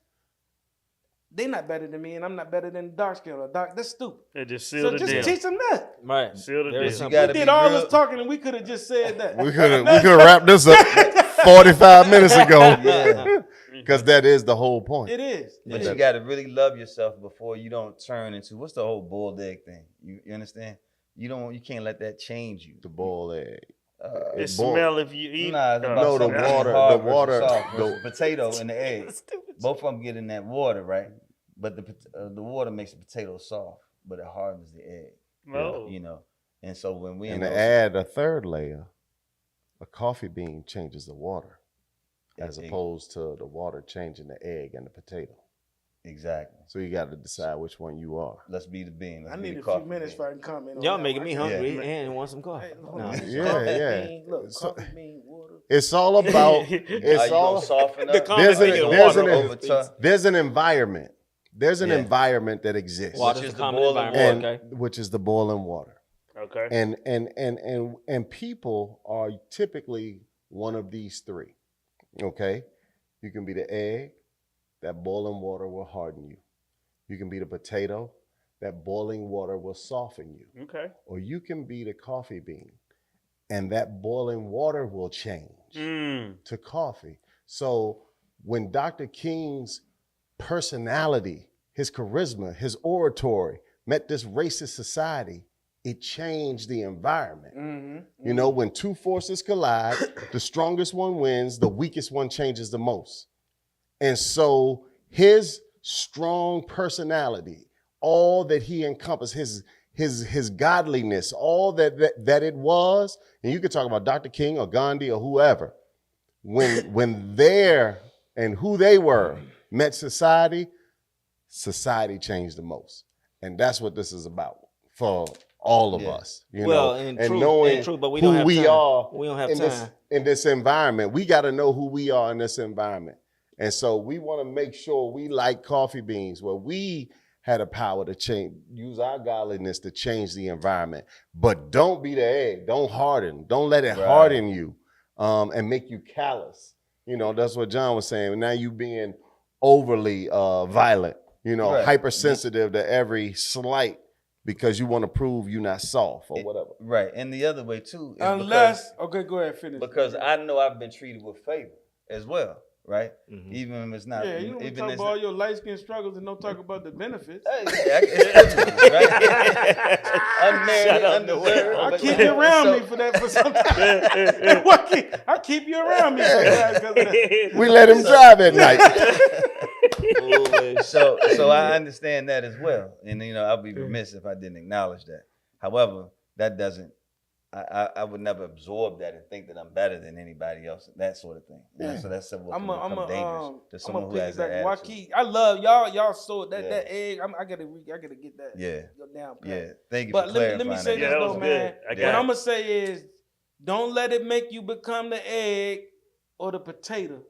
Speaker 4: they not better than me and I'm not better than dark skin or dark. That's stupid.
Speaker 6: It just sealed
Speaker 4: So
Speaker 6: the
Speaker 4: just
Speaker 6: deal.
Speaker 4: teach them that.
Speaker 5: Right.
Speaker 6: Seal the
Speaker 5: There
Speaker 6: deal.
Speaker 5: is
Speaker 2: You
Speaker 5: something.
Speaker 2: gotta
Speaker 4: We did
Speaker 2: be
Speaker 4: all
Speaker 2: real-
Speaker 4: this talking and we could have just said that.
Speaker 3: We could have wrapped this up 45 minutes ago.
Speaker 2: Yeah.
Speaker 3: Because that is the whole point.
Speaker 4: It is.
Speaker 2: But
Speaker 4: It
Speaker 2: you
Speaker 4: is.
Speaker 2: got to really love yourself before you don't turn into, what's the whole boiled egg thing? You understand? You can't let that change you.
Speaker 3: The boiled egg.
Speaker 6: It
Speaker 3: Boy.
Speaker 6: smell if you eat.
Speaker 2: Nah, it's about
Speaker 3: No, the
Speaker 2: something
Speaker 3: water-
Speaker 2: hard
Speaker 3: the
Speaker 2: versus
Speaker 3: water-
Speaker 2: soft versus
Speaker 3: the-
Speaker 2: potato and the egg. Both of them get in that water, right? But the water makes the potato soft, but it hardens the egg.
Speaker 6: No.
Speaker 2: You know, and so when we
Speaker 3: And
Speaker 2: in
Speaker 3: to
Speaker 2: those-
Speaker 3: add a third layer, a coffee bean changes the water as
Speaker 2: It-
Speaker 3: opposed to the water changing the egg and the potato.
Speaker 2: Exactly.
Speaker 3: So you got to decide which one you are.
Speaker 2: Let's be the bean. Let's
Speaker 4: I
Speaker 2: be
Speaker 4: need
Speaker 2: the
Speaker 4: a
Speaker 2: coffee
Speaker 4: few minutes
Speaker 2: bean.
Speaker 4: before I can comment on
Speaker 5: Y'all
Speaker 4: that
Speaker 5: making
Speaker 4: one.
Speaker 5: me
Speaker 4: I can't-
Speaker 5: hungry
Speaker 2: Yeah.
Speaker 5: and want some coffee.
Speaker 4: Hey, hold
Speaker 5: No,
Speaker 4: on.
Speaker 5: I'm just
Speaker 3: Yeah,
Speaker 4: Coffee
Speaker 3: yeah.
Speaker 4: bean, look,
Speaker 3: So-
Speaker 4: coffee bean, water.
Speaker 3: It's all about.
Speaker 2: Are
Speaker 3: It's
Speaker 2: you
Speaker 3: all.
Speaker 2: gonna soften up?
Speaker 5: The common
Speaker 3: There's
Speaker 5: thing
Speaker 3: an-
Speaker 5: is
Speaker 3: there's
Speaker 5: water
Speaker 3: an-
Speaker 5: over pizza.
Speaker 3: There's an environment. There's an
Speaker 2: Yeah.
Speaker 3: environment that exists,
Speaker 5: Water's
Speaker 2: Which
Speaker 5: a
Speaker 2: is the
Speaker 5: common
Speaker 2: boiling
Speaker 5: environment.
Speaker 3: and
Speaker 5: Okay.
Speaker 3: which is the boiling water.
Speaker 6: Okay.
Speaker 3: And people are typically one of these three. Okay, you can be the egg. That boiling water will harden you. You can be the potato. That boiling water will soften you.
Speaker 6: Okay.
Speaker 3: Or you can be the coffee bean, and that boiling water will change to coffee. So when Dr. King's personality, his charisma, his oratory met this racist society, it changed the environment. You know, when two forces collide, the strongest one wins, the weakest one changes the most. And so his strong personality, all that he encompassed, his godliness, all that it was, and you could talk about Dr. King or Gandhi or whoever, when their and who they were met society changed the most. And that's what this is about for all of us. You
Speaker 5: Well,
Speaker 3: know,
Speaker 5: in
Speaker 3: and
Speaker 5: truth-
Speaker 3: knowing
Speaker 5: in truth, but we
Speaker 3: who
Speaker 5: don't have
Speaker 3: we
Speaker 5: time.
Speaker 3: are
Speaker 5: We don't have
Speaker 3: in
Speaker 5: time.
Speaker 3: in this environment. We got to know who we are in this environment. And so we want to make sure we like coffee beans, where we had a power to change, use our godliness to change the environment. But don't be the egg. Don't harden. Don't let it harden you and make you callous. You know, that's what John was saying. Now you being overly violent, you know, hypersensitive to every slight because you want to prove you're not soft or whatever.
Speaker 2: Right. And the other way too is
Speaker 4: Unless, okay, go ahead, finish.
Speaker 2: because I know I've been treated with favor as well, right?
Speaker 5: Mm-hmm.
Speaker 2: Even if it's not.
Speaker 4: Yeah, you don't
Speaker 2: even
Speaker 4: talk
Speaker 2: it's
Speaker 4: about all
Speaker 2: not-
Speaker 4: your light skin struggles and don't talk about the benefits.
Speaker 2: Hey, yeah, it's different, right? Unmerited,
Speaker 5: Shut up,
Speaker 2: undeserved.
Speaker 4: I
Speaker 2: but
Speaker 4: keep
Speaker 2: yeah,
Speaker 4: you around
Speaker 2: so-
Speaker 4: me for that for some time. I keep you around me for that because of that.
Speaker 3: We let him drive at night.
Speaker 2: So I understand that as well, and you know I'll be remiss if I didn't acknowledge that. However, that doesn't. I would never absorb that and think that I'm better than anybody else, that sort of thing. You know, so that's what can become dangerous to someone who has that attitude.
Speaker 4: Joaquin, I love y'all. Y'all sold that egg. I gotta get that.
Speaker 2: Yeah.
Speaker 4: Down pat.
Speaker 2: Yeah, thank you
Speaker 4: But
Speaker 2: for
Speaker 4: let
Speaker 2: clarifying
Speaker 4: me say
Speaker 2: that.
Speaker 4: this
Speaker 6: that
Speaker 4: though,
Speaker 6: was
Speaker 4: man.
Speaker 6: good. I
Speaker 4: What
Speaker 6: got
Speaker 4: I'm
Speaker 6: it.
Speaker 4: gonna say is, don't let it make you become the egg or the potato,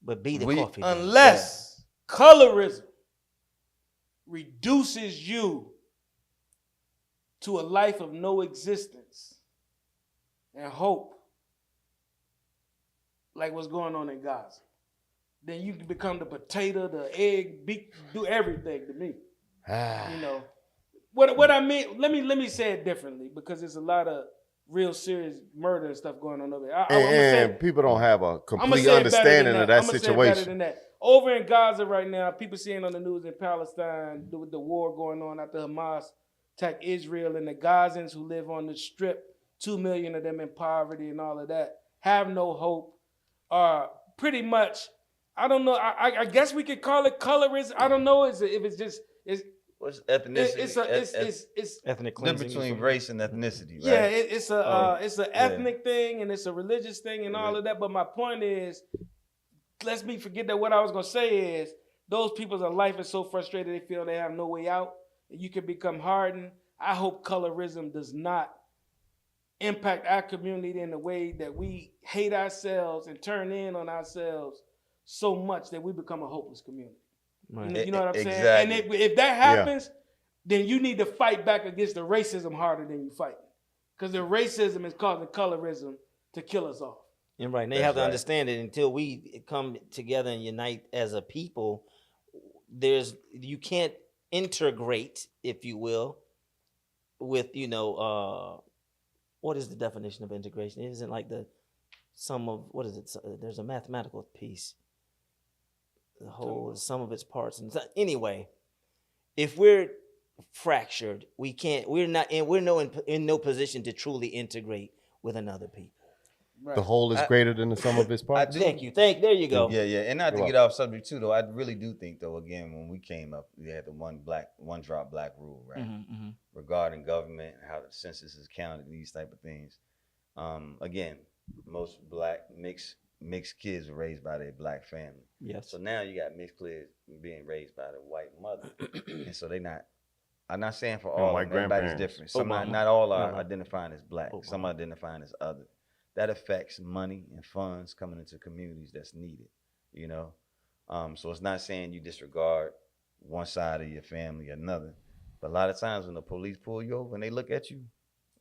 Speaker 5: But be the
Speaker 2: We-
Speaker 5: coffee. bean.
Speaker 4: unless colorism reduces you to a life of no existence and hope, like what's going on in Gaza. Then you can become the potato, the egg, do everything to me. You know what I mean. Let me say it differently because there's a lot of real serious murder and stuff going on over there.
Speaker 3: And people don't have a
Speaker 4: I'm gonna
Speaker 3: complete
Speaker 4: say it better
Speaker 3: understanding
Speaker 4: than
Speaker 3: of
Speaker 4: that.
Speaker 3: that
Speaker 4: I'm gonna say it better
Speaker 3: situation.
Speaker 4: than that. Over in Gaza right now, people seeing on the news in Palestine with the war going on after Hamas attacked Israel, and the Gazans who live on the strip, 2 million of them in poverty and all of that, have no hope. Pretty much, I don't know. I guess we could call it colorism. I don't know if it's just
Speaker 2: What's ethnicity?
Speaker 4: it's
Speaker 5: Ethnic
Speaker 2: the
Speaker 5: cleansing.
Speaker 2: difference between race and ethnicity, right?
Speaker 4: yeah, it's an ethnic thing and it's a religious thing and all of that. But my point is, let's me forget that what I was gonna say is those people's life is so frustrated they feel they have no way out. And you can become hardened. I hope colorism does not impact our community in the way that we hate ourselves and turn in on ourselves so much that we become a hopeless community.
Speaker 5: Right.
Speaker 4: You know what I'm saying?
Speaker 2: Exactly.
Speaker 4: And if that happens, then you need to fight back against the racism harder than you fight. Because the racism is causing colorism to kill us all.
Speaker 5: And right, and they
Speaker 2: That's
Speaker 5: have to
Speaker 2: right.
Speaker 5: understand it until we come together and unite as a people. You can't integrate, if you will, with what is the definition of integration? It isn't like the sum of what is it? There's a mathematical piece. The whole sum of its parts, and anyway, if we're fractured, we're in no position to truly integrate with another people.
Speaker 4: Right.
Speaker 3: The whole is greater than the sum of its parts.
Speaker 5: Thank you. There you go.
Speaker 2: Yeah, and not to
Speaker 3: You're
Speaker 2: get off subject too, though, I really do think, though, again, when we came up, we had the one drop black rule, right, regarding government, how the census is counted, these type of things. Again, most black mixed mixed kids were raised by their black family.
Speaker 5: Yes.
Speaker 2: So now you got mixed kids being raised by the white mother, and so they not. I'm not saying for all.
Speaker 3: white
Speaker 2: Everybody's
Speaker 3: grandparents.
Speaker 2: different. Some
Speaker 5: Obama.
Speaker 2: not all are
Speaker 5: No.
Speaker 2: identifying as black.
Speaker 5: Obama.
Speaker 2: Some are identifying as other. That affects money and funds coming into communities that's needed. You know, so it's not saying you disregard one side of your family or another, but a lot of times when the police pull you over and they look at you,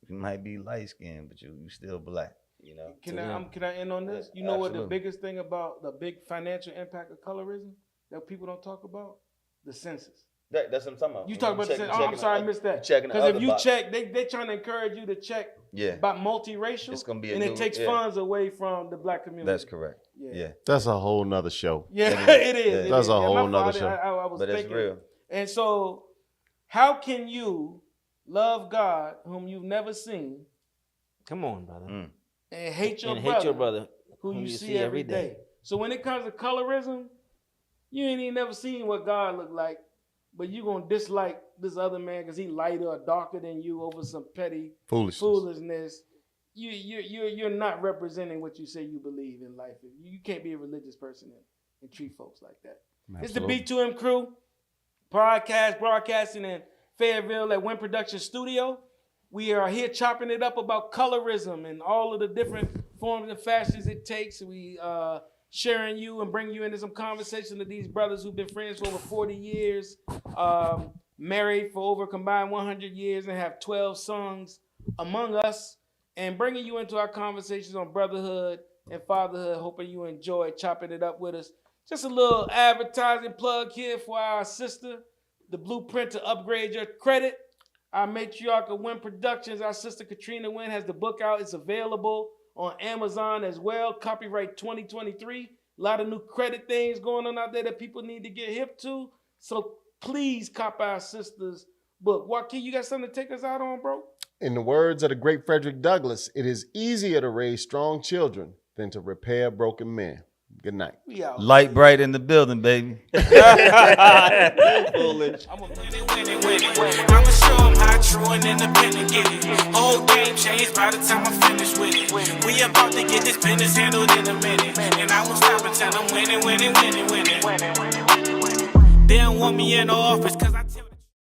Speaker 2: you might be light skinned, but you still black. You know.
Speaker 4: Can I end on this? You know what the
Speaker 2: Absolutely.
Speaker 4: biggest thing about the big financial impact of colorism that people don't talk about? The census.
Speaker 2: That's what I'm talking about.
Speaker 4: You talk about the census. Oh, I'm sorry, I missed that.
Speaker 2: Checking the
Speaker 4: Because if
Speaker 2: other
Speaker 4: you
Speaker 2: box.
Speaker 4: check, they trying to encourage you to check
Speaker 2: Yeah.
Speaker 4: about multiracial.
Speaker 2: It's gonna be a
Speaker 4: and
Speaker 2: new-
Speaker 4: it takes
Speaker 2: yeah.
Speaker 4: funds away from the black community.
Speaker 2: That's correct. Yeah.
Speaker 3: That's a whole nother show.
Speaker 4: Yeah,
Speaker 2: That
Speaker 4: it
Speaker 2: is.
Speaker 4: is.
Speaker 2: Yeah.
Speaker 4: It
Speaker 3: That's
Speaker 4: is.
Speaker 3: a
Speaker 4: Yeah,
Speaker 3: whole
Speaker 4: my
Speaker 3: nother
Speaker 4: fault.
Speaker 3: show.
Speaker 4: I was
Speaker 2: But it's
Speaker 4: thinking.
Speaker 2: real.
Speaker 4: And so, how can you love God, whom you've never seen,
Speaker 5: Come on, brother.
Speaker 4: and hate your
Speaker 5: And
Speaker 4: brother,
Speaker 5: hate your brother,
Speaker 4: who you see every day? So when it comes to colorism, you ain't even never seen what God look like, but you gonna dislike this other man because he lighter or darker than you over some petty foolishness. You're not representing what you say you believe in life. You can't be a religious person and treat folks like that.
Speaker 3: Absolutely.
Speaker 4: It's the B2M crew podcast, broadcasting in Fayetteville at Win Production Studio. We are here chopping it up about colorism and all of the different forms and fashions it takes. We sharing you and bringing you into some conversation of these brothers who've been friends for over 40 years, married for over combined 100 years, and have 12 sons among us, and bringing you into our conversations on brotherhood and fatherhood. Hoping you enjoy chopping it up with us. Just a little advertising plug here for our sister, the blueprint to upgrade your credit. Our matriarch of Win Productions, our sister Katrina Wynn, has the book out. It's available on Amazon as well. Copyright 2023. A lot of new credit things going on out there that people need to get hip to. So please cop our sister's book. Joaquin, you got something to take us out on, bro?
Speaker 3: In the words of the great Frederick Douglass, it is easier to raise strong children than to repair broken men. Good night.
Speaker 4: We out.
Speaker 2: Light bright in the building, baby.
Speaker 5: Foolish.
Speaker 1: I'ma show 'em how true and independent get it. Whole game changed by the time I finish with it. We about to get this business handled in a minute. And I won't stop until I'm winning. They don't want me in the office 'cause